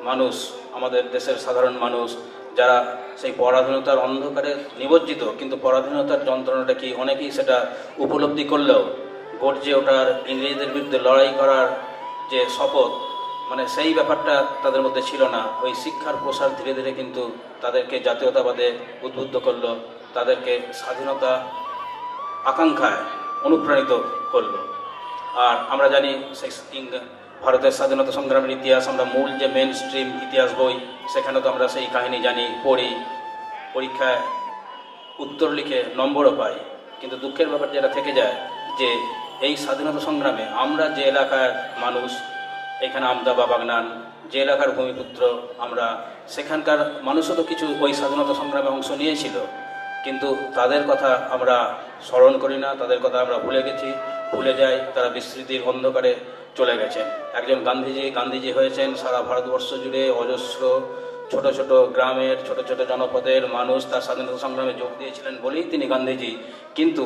মানুষ, আমাদের দেশের সাধারণ মানুষ যারা সেই পরাধীনতার অন্ধকারে নিমজ্জিত, কিন্তু পরাধীনতার যন্ত্রণাটা কি অনেকেই সেটা উপলব্ধি করলেও গর্জে ওঠার, ইংরেজদের বিরুদ্ধে লড়াই করার যে শপথ, মানে সেই ব্যাপারটা তাদের মধ্যে ছিল না। ওই শিক্ষার প্রসার ধীরে ধীরে কিন্তু তাদেরকে জাতীয়তাবাদে উদ্বুদ্ধ করলো, তাদেরকে স্বাধীনতা আকাঙ্ক্ষায় অনুপ্রাণিত করলো। আর আমরা জানি সেই ভারতের স্বাধীনতা সংগ্রামের ইতিহাস, আমরা মূল যে মেন স্ট্রিম ইতিহাস বই, সেখানে তো আমরা সেই কাহিনী জানি, পড়ি, পরীক্ষায় উত্তর লিখে নম্বরও পাই। কিন্তু দুঃখের ব্যাপার যেটা থেকে যায় যে এই স্বাধীনতা সংগ্রামে আমরা যে এলাকার মানুষ, এখানে আমতা বাগনান যে এলাকার ভূমিপুত্র আমরা, সেখানকার মানুষও তো কিছু ওই স্বাধীনতা সংগ্রামে অংশ নিয়েছিল, কিন্তু তাদের কথা আমরা স্মরণ করি না, তাদের কথা আমরা ভুলে গেছি, ভুলে যাই। তারা বিস্মৃতির অন্ধকারে চলে গেছেন। একজন গান্ধীজি হয়েছেন সারা ভারতবর্ষ জুড়ে অজস্র ছোট ছোট গ্রামের, ছোট ছোট জনপদের মানুষ তার স্বাধীনতা সংগ্রামে যোগ দিয়েছিলেন বলেই তিনি গান্ধীজি। কিন্তু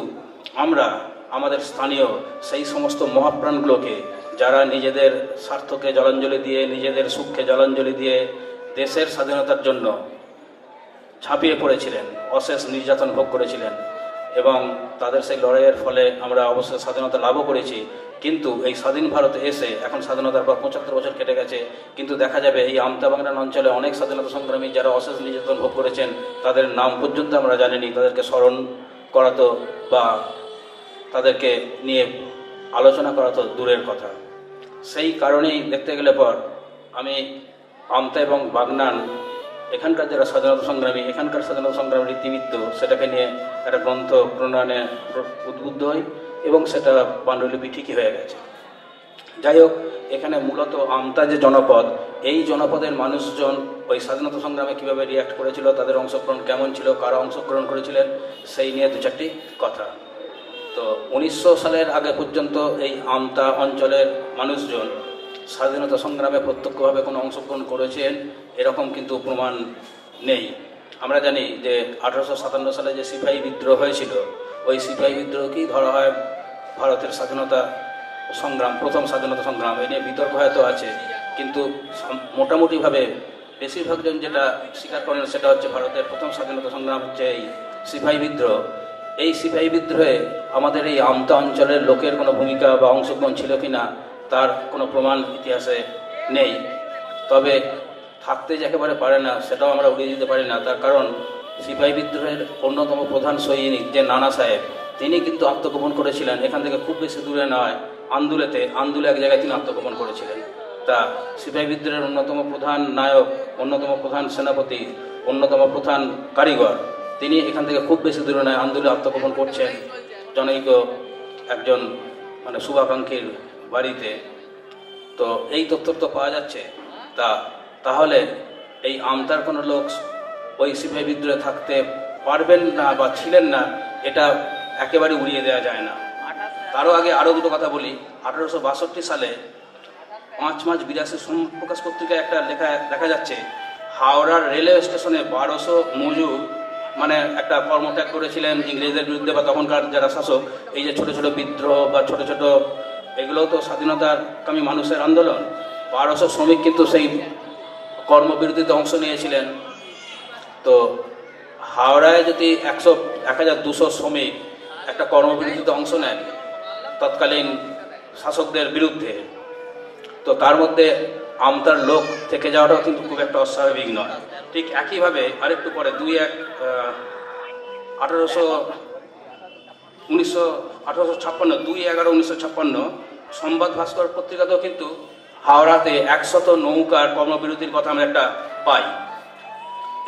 আমরা আমাদের স্থানীয় সেই সমস্ত মহাপ্রাণগুলোকে, যারা নিজেদের স্বার্থকে জলাঞ্জলি দিয়ে, নিজেদের সুখকে জলাঞ্জলি দিয়ে দেশের স্বাধীনতার জন্য ঝাঁপিয়ে পড়েছিলেন, অশেষ নির্যাতন ভোগ করেছিলেন, এবং তাদের সেই লড়াইয়ের ফলে আমরা অবশ্যই স্বাধীনতা লাভও করেছি। কিন্তু এই স্বাধীন ভারতে এসে এখন স্বাধীনতার পর 75 বছর কেটে গেছে, কিন্তু দেখা যাবে এই আমতা বাগনান অঞ্চলে অনেক স্বাধীনতা সংগ্রামী যারা অশেষ নির্যাতন ভোগ করেছেন, তাদের নাম পর্যন্ত আমরা জানিনি, তাদেরকে স্মরণ করা তো বা তাদেরকে নিয়ে আলোচনা করা তো দূরের কথা। সেই কারণেই দেখতে গেলে পর আমি আমতা এবং বাগনান, এখানকার যারা স্বাধীনতা সংগ্রামী, এখানকার স্বাধীনতা সংগ্রামের ইতিবৃত্ত, সেটাকে নিয়ে একটা গ্রন্থ প্রণয়নে উদ্বুদ্ধ হই, এবং সেটা পাণ্ডুলিপি ঠিকই হয়ে গেছে। যাই হোক, এখানে মূলত আমতা যে জনপদ, এই জনপদের মানুষজন ওই স্বাধীনতা সংগ্রামে কীভাবে রিয়াক্ট করেছিল, তাদের অংশগ্রহণ কেমন ছিল, কারা অংশগ্রহণ করেছিলেন, সেই নিয়ে দু চারটি কথা। তো 1900 সালের আগে পর্যন্ত এই আমতা অঞ্চলের মানুষজন স্বাধীনতা সংগ্রামে প্রত্যক্ষভাবে কোনো অংশগ্রহণ করেছেন এরকম কিন্তু প্রমাণ নেই। আমরা জানি যে 1857 সালে যে সিপাহী বিদ্রোহ হয়েছিল, ওই সিপাহী বিদ্রোহকেই ধরা হয় ভারতের স্বাধীনতা সংগ্রাম, প্রথম স্বাধীনতা সংগ্রাম। এ নিয়ে বিতর্ক হয়তো আছে, কিন্তু মোটামুটিভাবে বেশিরভাগজন যেটা স্বীকার করেন সেটা হচ্ছে ভারতের প্রথম স্বাধীনতা সংগ্রাম হচ্ছে এই সিপাহী বিদ্রোহ। এই সিপাহী বিদ্রোহে আমাদের এই আমতা অঞ্চলের লোকের কোনো ভূমিকা বা অংশগ্রহণ ছিল কি না তার কোনো প্রমাণ ইতিহাসে নেই। তবে থাকতে যে একেবারে পারে না সেটাও আমরা উড়িয়ে দিতে পারি না। তার কারণ সিপাহী বিদ্রোহের অন্যতম প্রধান সৈনিক যে নানা সাহেব, তিনি কিন্তু আত্মগোপন করেছিলেন এখান থেকে খুব বেশি দূরে নয়, আন্দুলে এক জায়গায় তিনি আত্মগোপন করেছিলেন। তা সিপাহী বিদ্রোহের অন্যতম প্রধান নায়ক, অন্যতম প্রধান সেনাপতি, অন্যতম প্রধান কারিগর, তিনি এখান থেকে খুব বেশি দূরে নয়, আন্দুলে আত্মগোপন করছেন জনৈক একজন মানে শুভাকাঙ্ক্ষীর বাড়িতে। তো এই তথ্য তো পাওয়া যাচ্ছে। তাহলে এই আমতার কোনো লোক ওই সিপাহী বিদ্রোহে থাকতে পারবেন না বা ছিলেন না, এটা একেবারে উড়িয়ে দেওয়া যায় না। তারও আগে আরও দুটো কথা বলি। 1862 সালে 5 মার্চ 82 সোমপ্রকাশ পত্রিকায় একটা লেখা দেখা যাচ্ছে, হাওড়ার রেলওয়ে স্টেশনে 1200 মজুর মানে একটা কর্মত্যাগ করেছিলেন ইংরেজদের বিরুদ্ধে, বা তখনকার যারা শাসক। এই যে ছোট ছোট বিদ্রোহ বা ছোট ছোট এগুলোও তো স্বাধীনতাকামী মানুষের আন্দোলন। 1200 শ্রমিক কিন্তু সেই কর্মবিরতিতে অংশ নিয়েছিলেন। তো হাওড়ায় যদি 1200 শ্রমিক একটা কর্মবিরতিতে অংশ নেন তৎকালীন শাসকদের বিরুদ্ধে, তো তার মধ্যে আমতার লোক থেকে যাওয়াটাও কিন্তু খুব একটা অস্বাভাবিক নয়। ঠিক একইভাবে আরেকটু পরে 2/11/1956 সংবাদ ভাস্কর পত্রিকাতেও কিন্তু হাওড়াতে 100 নৌকার কর্মবিরতির কথা আমরা একটা পাই।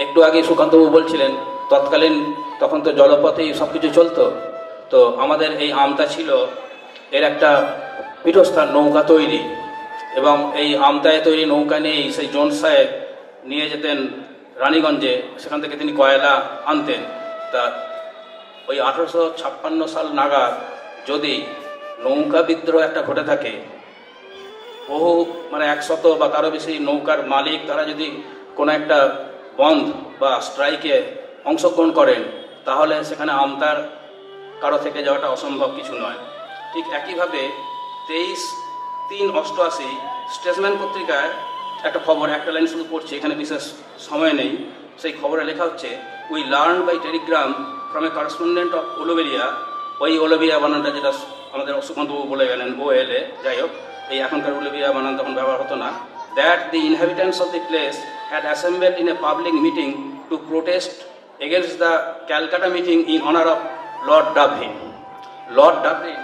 একটু আগে সুকান্তবাবু বলছিলেন তখন তো জলপথেই সব কিছু চলতো। তো আমাদের এই আমতা ছিল এর একটা পীঠস্থান নৌকা তৈরি, এবং এই আমতায় তৈরি নৌকা নিয়েই সেই জোন সাহেব নিয়ে যেতেন রানীগঞ্জে, সেখান থেকে তিনি কয়লা আনতেন। তা ওই 1856 সাল নাগাদ যদি নৌকা বিদ্রোহ একটা ঘটে থাকে, বহু 100 বা তারও বেশি নৌকার মালিক তারা যদি কোনো একটা বন্ধ বা স্ট্রাইকে অংশগ্রহণ করেন, তাহলে সেখানে আমতার কারো থেকে যাওয়াটা অসম্ভব কিছু নয়। ঠিক একইভাবে 23/3/88 স্টেটসম্যান পত্রিকায় একটা খবর, একটা লাইন শুধু পড়ছি, এখানে বিশেষ সময় নেই। সেই খবরে লেখা হচ্ছে, we learn by telegram from a correspondent of Uluberia. ওই ওলোবেরিয়া বানানটা যেটা আমাদের সুকান্তবাবু বলে গেলেন OLA, যাই হোক, এই এখনকার ওলোবেরিয়া বানান তখন ব্যবহার হতো না। That the inhabitants of the place had assembled in a public meeting two protest against the Calcutta meeting in honour of Lord Dublin. Lord Dublin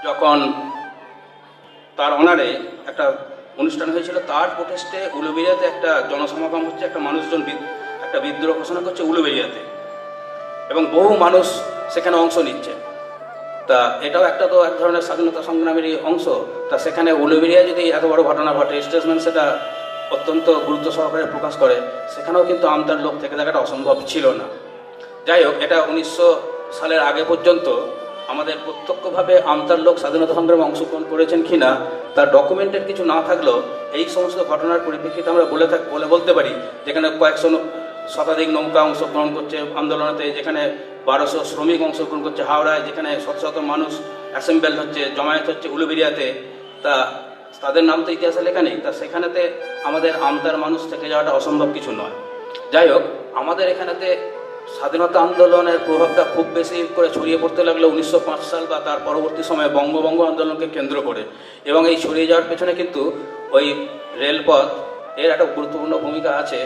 যখন তার অনারে একটা অনুষ্ঠান হয়েছিল, তার প্রোটেস্টে উলুবেরিয়াতে একটা জনসমাগম হচ্ছে, একটা মানুষজন একটা বিদ্রোহ ঘোষণা করছে উলুবেরিয়াতে, এবং বহু মানুষ সেখানে অংশ নিচ্ছে। তা এটাও একটা তো এক ধরনের স্বাধীনতা সংগ্রামেরই অংশ। তা সেখানে উলুবেরিয়া যদি এত বড় ঘটনা ঘটে, স্টেটসম্যান সেটা অত্যন্ত গুরুত্ব সহকারে প্রকাশ করে, সেখানেও কিন্তু আমতার লোক থেকে থাকাটা অসম্ভব ছিল না। যাই হোক, এটা 1900 সালের আগে পর্যন্ত আমাদের প্রত্যক্ষভাবে আমতার লোক স্বাধীনতা সংগ্রামে অংশগ্রহণ করেছেন কিনা তার ডকুমেন্টের কিছু না থাকলেও এই সমস্ত ঘটনার পরিপ্রেক্ষিতে আমরা বলতে পারি, যেখানে কয়েকশো শতাধিক নৌকা অংশগ্রহণ করছে আন্দোলনেতে, যেখানে 1200 শ্রমিক অংশগ্রহণ করছে হাওড়ায়, যেখানে শত শত মানুষ অ্যাসেম্বল হচ্ছে, জমায়েত হচ্ছে উলুবেরিয়াতে, তা তাদের নাম তো ইতিহাসে লেখা নেই। তা সেখানেতে আমাদের আমতার মানুষ থেকে যাওয়াটা অসম্ভব কিছু নয়। যাই হোক, আমাদের এখানেতে স্বাধীনতা আন্দোলনের প্রভাবটা খুব বেশি করে ছড়িয়ে পড়তে লাগলো 1905 সাল বা তার পরবর্তী সময়ে বঙ্গভঙ্গ আন্দোলনকে কেন্দ্র করে, এবং এই ছড়িয়ে যাওয়ার পেছনে কিন্তু ওই রেলপথ এর একটা গুরুত্বপূর্ণ ভূমিকা আছে।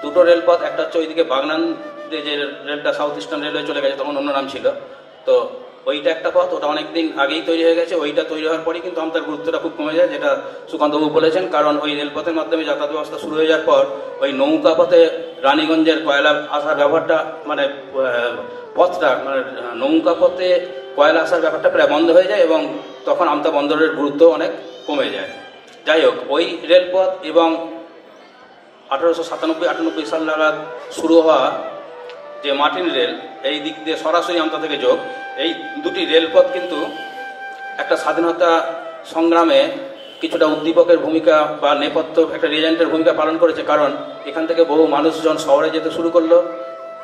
দুটো রেলপথ, একটা হচ্ছে ওইদিকে বাগনান যে রেলটা সাউথ ইস্টার্ন রেলওয়ে চলে গেছে, তখন অন্য নাম ছিল, তো ওইটা একটা পথ, ওটা অনেকদিন আগেই তৈরি হয়ে গেছে। ওইটা তৈরি হওয়ার পরই কিন্তু আমতার গুরুত্বটা খুব কমে যায়, যেটা সুকান্তবাবু বলেছেন, কারণ ওই রেলপথের মাধ্যমে যাতায়াত ব্যবস্থা শুরু হয়ে যাওয়ার পর ওই নৌকা পথে রানীগঞ্জের কয়লা আসার ব্যাপারটা পথটা নৌকা পথে কয়লা আসার ব্যাপারটা প্রায় বন্ধ হয়ে যায়, এবং তখন আমতা বন্দরের গুরুত্ব অনেক কমে যায়। যাই হোক, ওই রেলপথ এবং 1897-98 সাল নাগাদ শুরু হওয়া যে মার্টিন রেল, এই দিক দিয়ে সরাসরি আমতা থেকে যোগ, এই দুটি রেলপথ কিন্তু একটা স্বাধীনতা সংগ্রামে কিছুটা উদ্দীপকের ভূমিকা বা নেপথ্য একটা রিজেন্টের ভূমিকা পালন করেছে। কারণ এখান থেকে বহু মানুষজন শহরে যেতে শুরু করলো,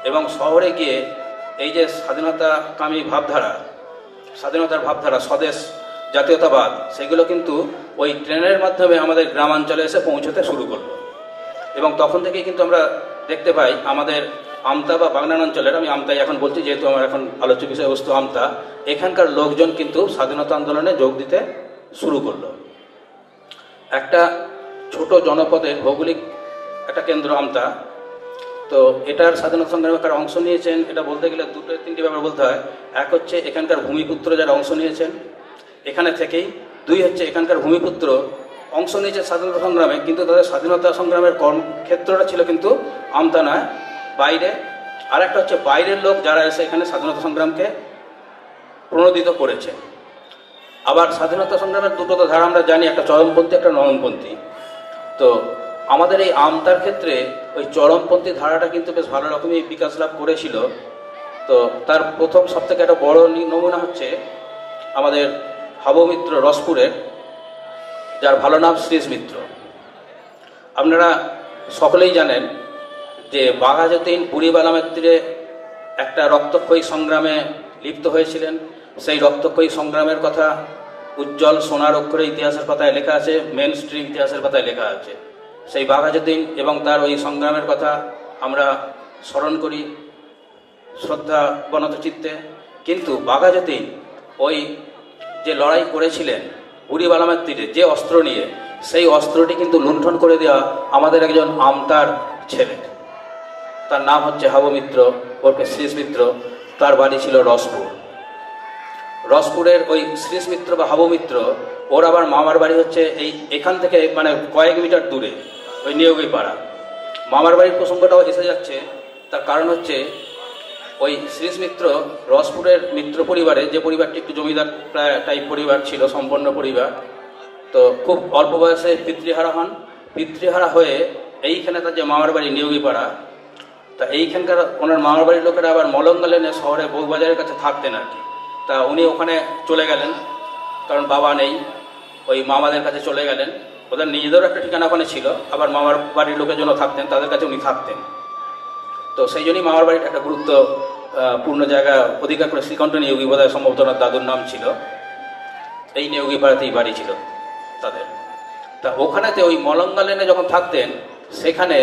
এবং শহরে গিয়ে এই যে স্বাধীনতাকামী ভাবধারা, স্বাধীনতার ভাবধারা, স্বদেশ জাতীয়তাবাদ, সেগুলো কিন্তু ওই ট্রেনের মাধ্যমে আমাদের গ্রামাঞ্চলে এসে পৌঁছতে শুরু করলো। এবং তখন থেকেই কিন্তু আমরা দেখতে পাই আমাদের আমতা বা বাগনান অঞ্চলের, আমি আমতাই এখন বলছি যেহেতু আমার এখন আলোচ্য বিষয়বস্তু আমতা, এখানকার লোকজন কিন্তু স্বাধীনতা আন্দোলনে যোগ দিতে শুরু করলো। একটা ছোট জনপদের ভৌগোলিক একটা কেন্দ্র আমতা, তো এটার স্বাধীনতা সংগ্রামে কারা অংশ নিয়েছেন এটা বলতে গেলে তিনটি ব্যাপার বলতে হয়। এক হচ্ছে এখানকার ভূমিপুত্র যারা অংশ নিয়েছেন এখানে থেকেই, দুই হচ্ছে এখানকার ভূমিপুত্র অংশ নিয়েছে স্বাধীনতা সংগ্রামে, কিন্তু তাদের স্বাধীনতা সংগ্রামের কর্মক্ষেত্রটা ছিল কিন্তু আমতা নয়, বাইরে। আর একটা হচ্ছে বাইরের লোক যারা এসে এখানে স্বাধীনতা সংগ্রামকে প্রণোদিত করেছে। আবার স্বাধীনতা সংগ্রামের দুটো তো ধারা আমরা জানি, একটা চরমপন্থী, একটা নরমপন্থী। তো আমাদের এই আমতার ক্ষেত্রে ওই চরমপন্থী ধারাটা কিন্তু বেশ ভালো রকমই বিকাশ লাভ করেছিল। তো তার প্রথম সবথেকে একটা বড় নমুনা হচ্ছে আমাদের হাবমিত্র রসপুরের, যার ভালো নাম শ্রীশ মিত্র। আপনারা সকলেই জানেন যে বাঘাযতীন বুড়িবালামের তীরে একটা রক্তক্ষয়ী সংগ্রামে লিপ্ত হয়েছিলেন। সেই রক্তক্ষয়ী সংগ্রামের কথা উজ্জ্বল সোনার অক্ষরে ইতিহাসের পাতায় লেখা আছে, মেন স্ট্রিম ইতিহাসের পাতায় লেখা আছে। সেই বাঘাযতীন এবং তার ওই সংগ্রামের কথা আমরা স্মরণ করি শ্রদ্ধা বনত চিত্তে। কিন্তু বাঘাযতীন ওই যে লড়াই করেছিলেন বুড়িবালামের তীরে যে অস্ত্র নিয়ে, সেই অস্ত্রটি কিন্তু লুণ্ঠন করে দেওয়া আমাদের একজন আমতার ছেলে। তার নাম হচ্ছে হাবু মিত্র ওরফে শ্রীশ মিত্র। তার বাড়ি ছিল রসপুর। রসপুরের ওই শ্রীশ মিত্র বা হাবু মিত্র, ওর আবার মামার বাড়ি হচ্ছে এখান থেকে মানে কয়েক মিটার দূরে, ওই নিয়োগী পাড়া। মামার বাড়ির প্রসঙ্গটাও এসে যাচ্ছে, তার কারণ হচ্ছে ওই শ্রীশ মিত্র রসপুরের মিত্র পরিবারে, যে পরিবারটি একটু জমিদার প্রায় টাইপ পরিবার ছিল, সম্পন্ন পরিবার, তো খুব অল্প বয়সে পিতৃহারা হন। পিতৃহারা হয়ে এইখানে তার যে মামার বাড়ি নিয়োগী পাড়া, তা এইখানকার ওনার মামার বাড়ির লোকেরা আবার মলঙ্গা লেনে শহরে বউবাজারের কাছে থাকতেন আর কি। তা উনি ওখানে চলে গেলেন, কারণ বাবা নেই, ওই মামাদের কাছে চলে গেলেন। ওদের নিজেদেরও একটা ঠিকানা ওখানে ছিল, আবার মামার বাড়ির লোকের জন্য থাকতেন, তাদের কাছে উনি থাকতেন। তো সেই জন্যই মামার বাড়ির একটা গুরুত্বপূর্ণ জায়গা অধিকার করে শ্রীকণ্ঠ নিয়োগী, বোধহয় সম্ভবত ওনার দাদুর নাম ছিল। এই নিয়োগী পাড়াতেই বাড়ি ছিল তাদের। তা ওখানেতে ওই মলঙ্গা লেনে যখন থাকতেন, সেখানে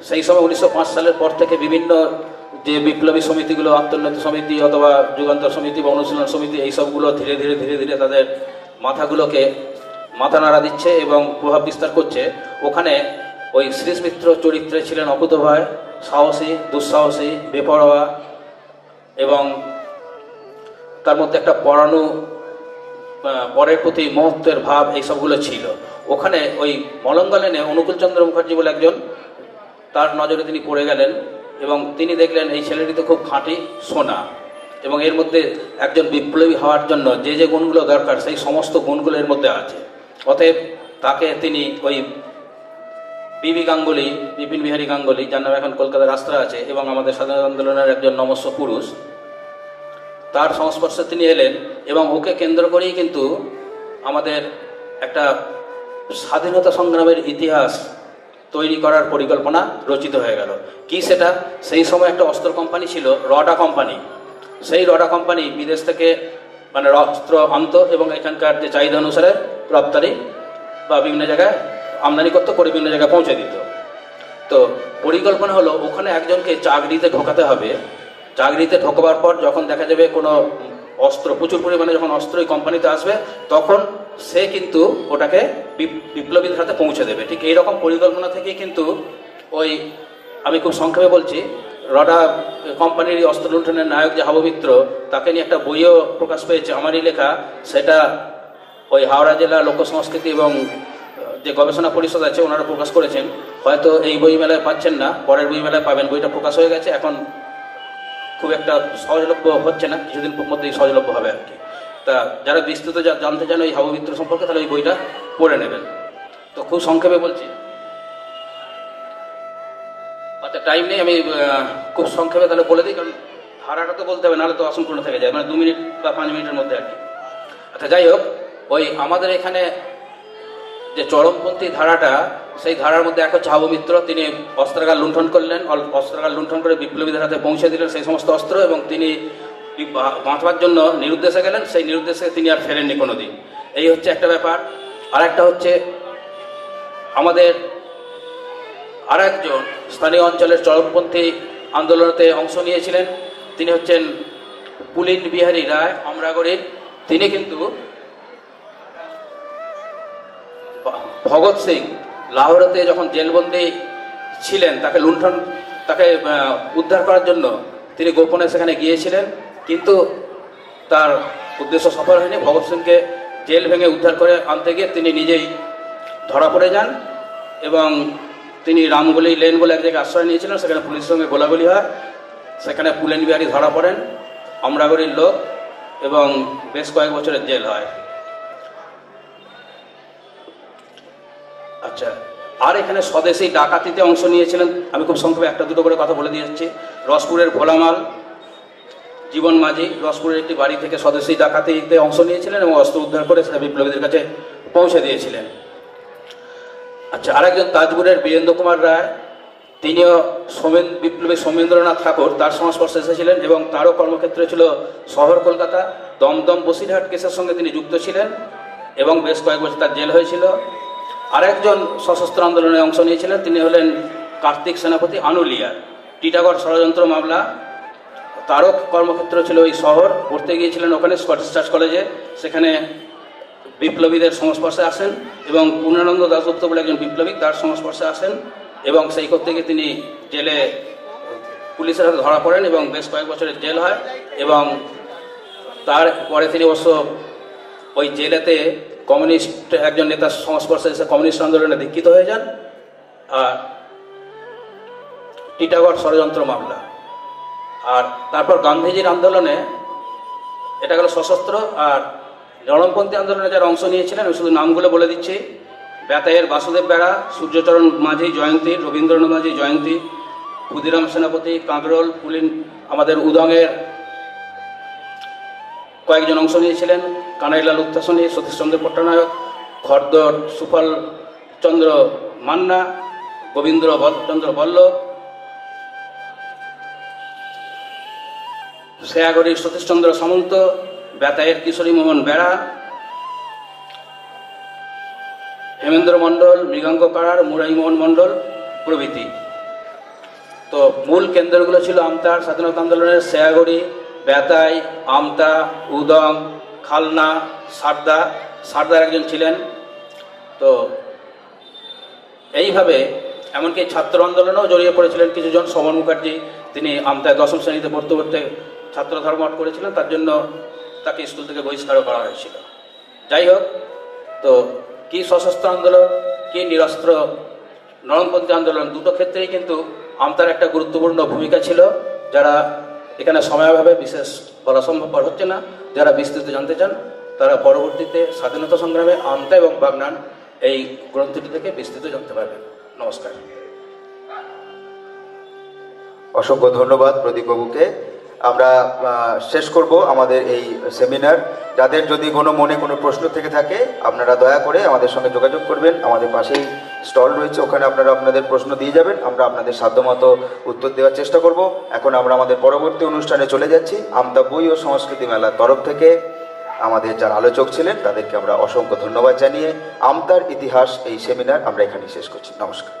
সেই সময় 1905 সালের পর থেকে বিভিন্ন যে বিপ্লবী সমিতিগুলো, আত্মোন্নতি সমিতি অথবা যুগান্তর সমিতি বা অনুশীলন সমিতি, এইসবগুলো ধীরে ধীরে ধীরে ধীরে তাদের মাথাগুলোকে মাথা নাড়া দিচ্ছে এবং প্রভাব বিস্তার করছে। ওখানে ওই শ্রীশ মিত্র চরিত্রে ছিলেন অকুতোভয়, সাহসী, দুঃসাহসী, বেপরোয়া, এবং তার মধ্যে একটা পরের প্রতি মহত্বের ভাব, এইসবগুলো ছিল। ওখানে ওই মলঙ্গা লেনে অনুকূলচন্দ্র মুখার্জি বলে একজন, তার নজরে তিনি পড়ে গেলেন এবং তিনি দেখলেন এই ছেলেটি তো খুব খাঁটি সোনা, এবং এর মধ্যে একজন বিপ্লবী হওয়ার জন্য যে যে গুণগুলো দরকার সেই সমস্ত গুণগুলো এর মধ্যে আছে। অতএব তাকে তিনি ওই বিবি গাঙ্গুলি, বিপিন বিহারী গাঙ্গুলি, যার নাম এখন কলকাতার রাস্তা আছে এবং আমাদের স্বাধীনতা আন্দোলনের একজন নমস্য পুরুষ, তার সংস্পর্শে তিনি এলেন এবং ওকে কেন্দ্র করেই কিন্তু আমাদের একটা স্বাধীনতা সংগ্রামের ইতিহাস তৈরি করার পরিকল্পনা রচিত হয়ে গেল। কি সেটা? সেই সময় একটা অস্ত্র কোম্পানি ছিল, রডা কোম্পানি। সেই রডা কোম্পানি বিদেশ থেকে মানে অস্ত্র আনত এবং এখানকার যে চাহিদা অনুসারে রপ্তানি বা বিভিন্ন জায়গায় আমদানি করতে করে বিভিন্ন জায়গায় পৌঁছে দিত। তো পরিকল্পনা হলো ওখানে একজনকে চাকরিতে ঢোকাতে হবে। চাকরিতে ঢোকাবার পর যখন দেখা যাবে কোনো অস্ত্র, প্রচুর পরিমাণে যখন অস্ত্র এই কোম্পানিতে আসবে, তখন সে কিন্তু ওটাকে বিপ্লবীদের হাতে পৌঁছে দেবে। ঠিক এইরকম পরিকল্পনা থেকেই কিন্তু ওই, আমি খুব সংক্ষেপে বলছি, রডা কোম্পানির অস্ত্র লুণ্ঠনের নায়ক যে হাবু মিত্র, তাকে নিয়ে একটা বইও প্রকাশ পেয়েছে, আমারই লেখা। সেটা ওই হাওড়া জেলা লোক সংস্কৃতি এবং যে গবেষণা পরিষদ আছে ওনারা প্রকাশ করেছেন। হয়তো এই বই মেলায় পাচ্ছেন না, পরের বই মেলায় পাবেন। বইটা প্রকাশ হয়ে গেছে, এখন খুব একটা সহজলভ্য হচ্ছে না, কিছুদিন মধ্যেই সহজলভ্য হবে আর কি। তা যারা বিস্তৃত জানতে চান ওই হাবু মিত্র সম্পর্কে, তাহলে ওই বইটা পড়ে নেবেন। তো খুব সংক্ষেপে বলছি, আচ্ছা টাইম নেই, আমি খুব সংক্ষেপে তাহলে বলে দিই, কারণ ধারাটা তো বলতে হবে, নাহলে তো অসম্পূর্ণ থেকে যায়, মানে 2 মিনিট বা 5 মিনিটের মধ্যে আর কি। আচ্ছা যাই হোক, ওই আমাদের এখানে যে চরমপন্থী ধারাটা, সেই ধারার মধ্যে এক হচ্ছে হাবু মিত্র। তিনি অস্ত্রাগার লুণ্ঠন করলেন, অস্ত্রাগার লুণ্ঠন করে বিপ্লবীদের হাতে পৌঁছে দিলেন সেই সমস্ত অস্ত্র, এবং তিনি বাঁচবার জন্য নিরুদ্দেশে গেলেন। সেই নিরুদ্দেশে তিনি আর ফেরেননি কোনোদিন। এই হচ্ছে একটা ব্যাপার। আর একটা হচ্ছে আমাদের আর একজন স্থানীয় অঞ্চলের চরমপন্থী আন্দোলনেতে অংশ নিয়েছিলেন, তিনি হচ্ছেন পুলিন বিহারী রায় আমরাগড়ির। তিনি কিন্তু ভগৎ সিং লাহোরেতে যখন জেলবন্দি ছিলেন, তাকে উদ্ধার করার জন্য তিনি গোপনে সেখানে গিয়েছিলেন, কিন্তু তার উদ্দেশ্য সফল হয়নি। ভগৎ সিংকে জেল ভেঙে উদ্ধার করে আনতে গিয়ে তিনি নিজেই ধরা পড়ে যান এবং তিনি রামগলি লেন বলে এক জায়গায় আশ্রয় নিয়েছিলেন। সেখানে পুলিশের সঙ্গে গোলাগুলি হয়, সেখানে পুলেন বিহারী ধরা পড়েন, আমরাগড়ির লোক, এবং বেশ কয়েক বছরের জেল হয়। আচ্ছা, আর এখানে স্বদেশী ডাকাতিতে অংশ নিয়েছিলেন, আমি খুব সংক্ষেপে একটা দুটো করে কথা বলে দিয়ে যাচ্ছি। রসপুরের ভোলামাল জীবন মাঝি রসপুরের একটি বাড়ি থেকে স্বদেশী ডাকাতিতে অংশ নিয়েছিলেন এবং অস্ত্র উদ্ধার করে সেটা বিপ্লবীদের কাছে পৌঁছে দিয়েছিলেন। আচ্ছা, আরেকজন তাজপুরের বীরেন্দ্র কুমার রায়, তিনিও বিপ্লবী সৌমেন্দ্রনাথ ঠাকুর, তার সংস্পর্শে এসেছিলেন এবং তারও কর্মক্ষেত্র ছিল শহর কলকাতা। দমদম বসিরহাট কেসের সঙ্গে তিনি যুক্ত ছিলেন এবং বেশ কয়েক বছর তার জেল হয়েছিল। আরেকজন সশস্ত্র আন্দোলনে অংশ নিয়েছিলেন, তিনি হলেন কার্তিক সেনাপতি আনুলিয়ার। টিটাগড় ষড়যন্ত্র মামলা, তারও কর্মক্ষেত্র ছিল ওই শহর, পড়তে গিয়েছিলেন ওখানে স্কটিশ চার্চ কলেজে, সেখানে বিপ্লবীদের সংস্পর্শে আসেন এবং পূর্ণানন্দ দাশগুপ্ত বলে একজন বিপ্লবী, তার সংস্পর্শে আসেন এবং সেই করতে গিয়ে তিনি জেলে পুলিশের হাতে ধরা পড়েন এবং বেশ কয়েক বছরের জেল হয় এবং তারপরে তিনি অবশ্য ওই জেলেতে কমিউনিস্ট একজন নেতার সংস্পর্শে এসে কমিউনিস্ট আন্দোলনে দীক্ষিত হয়ে যান। আর টিটাগড় ষড়যন্ত্র মামলা, আর তারপর গান্ধীজির আন্দোলনে, এটা গেল সশস্ত্র। আর নরমপন্থী আন্দোলনে যারা অংশ নিয়েছিলেন আমি শুধু নামগুলো বলে দিচ্ছি: বেতাইয়ের বাসুদেব বেড়া, সূর্যচরণ মাঝি জয়ন্তী, রবীন্দ্রনাথ মাঝি জয়ন্তী, ক্ষুদিরাম সেনাপতি, কাঁকরোল, পুলিন, আমাদের উদংয়ের কয়েকজন অংশ নিয়েছিলেন, কানাইলাল উত্থাসনী, সতীশচন্দ্র পট্টনায়ক, খর্দর সুফল চন্দ্র মান্না, গোবিন্দ্র চন্দ্র বল্লভ, শেয়াগড়ির সতীশচন্দ্র সামন্ত, বেতাইয়ের কিশোরী মোহন বেড়া, হেমেন্দ্র মণ্ডল, মৃগাঙ্ক কারার, মুরাই মোহন মণ্ডল প্রভৃতি। তো মূল কেন্দ্রগুলো ছিল আমতার স্বাধীনতা আন্দোলনের শেয়াগড়ি, বেতাই, আমতা, উদং, খালনা, সারদার একজন ছিলেন। তো এইভাবে এমনকি ছাত্র আন্দোলনেও জড়িয়ে পড়েছিলেন কিছুজন। সমর মুখার্জি, তিনি আমতায় 10ম শ্রেণীতে পড়তে পড়তে ছাত্র ধর্মঘট করেছিলেন, তার জন্য তাকে স্কুল থেকে বহিষ্কারও করা হয়েছিল। যাই হোক, তো কি সশস্ত্র আন্দোলন, কি নিরস্ত্র নরমপন্থী আন্দোলন, দুটো ক্ষেত্রেই কিন্তু আমতার একটা গুরুত্বপূর্ণ ভূমিকা ছিল, যারা এখানে সময়াভাবে বিশেষ বলা সম্ভবপর হচ্ছে না। যারা বিস্তৃত জানতে চান তারা পরবর্তীতে স্বাধীনতা সংগ্রামে আমতা এবং বাগনান এই গ্রন্থটি থেকে বিস্তৃত জানতে পারবেন। নমস্কার। অসংখ্য ধন্যবাদ প্রদীপ বাবুকে। আমরা শেষ করব আমাদের এই সেমিনার। যাদের যদি কোনো মনে কোনো প্রশ্ন থেকে থাকে আপনারা দয়া করে আমাদের সঙ্গে যোগাযোগ করবেন। আমাদের পাশেই স্টল রয়েছে, ওখানে আপনারা আপনাদের প্রশ্ন দিয়ে যাবেন, আমরা আপনাদের সাধ্যমতো উত্তর দেওয়ার চেষ্টা করব। এখন আমরা আমাদের পরবর্তী অনুষ্ঠানে চলে যাচ্ছি। আমতা বই ও সংস্কৃতি মেলার তরফ থেকে আমাদের যারা আলোচক ছিলেন তাদেরকে আমরা অসংখ্য ধন্যবাদ জানিয়ে আমতার ইতিহাস এই সেমিনার আমরা এখানে শেষ করছি। নমস্কার।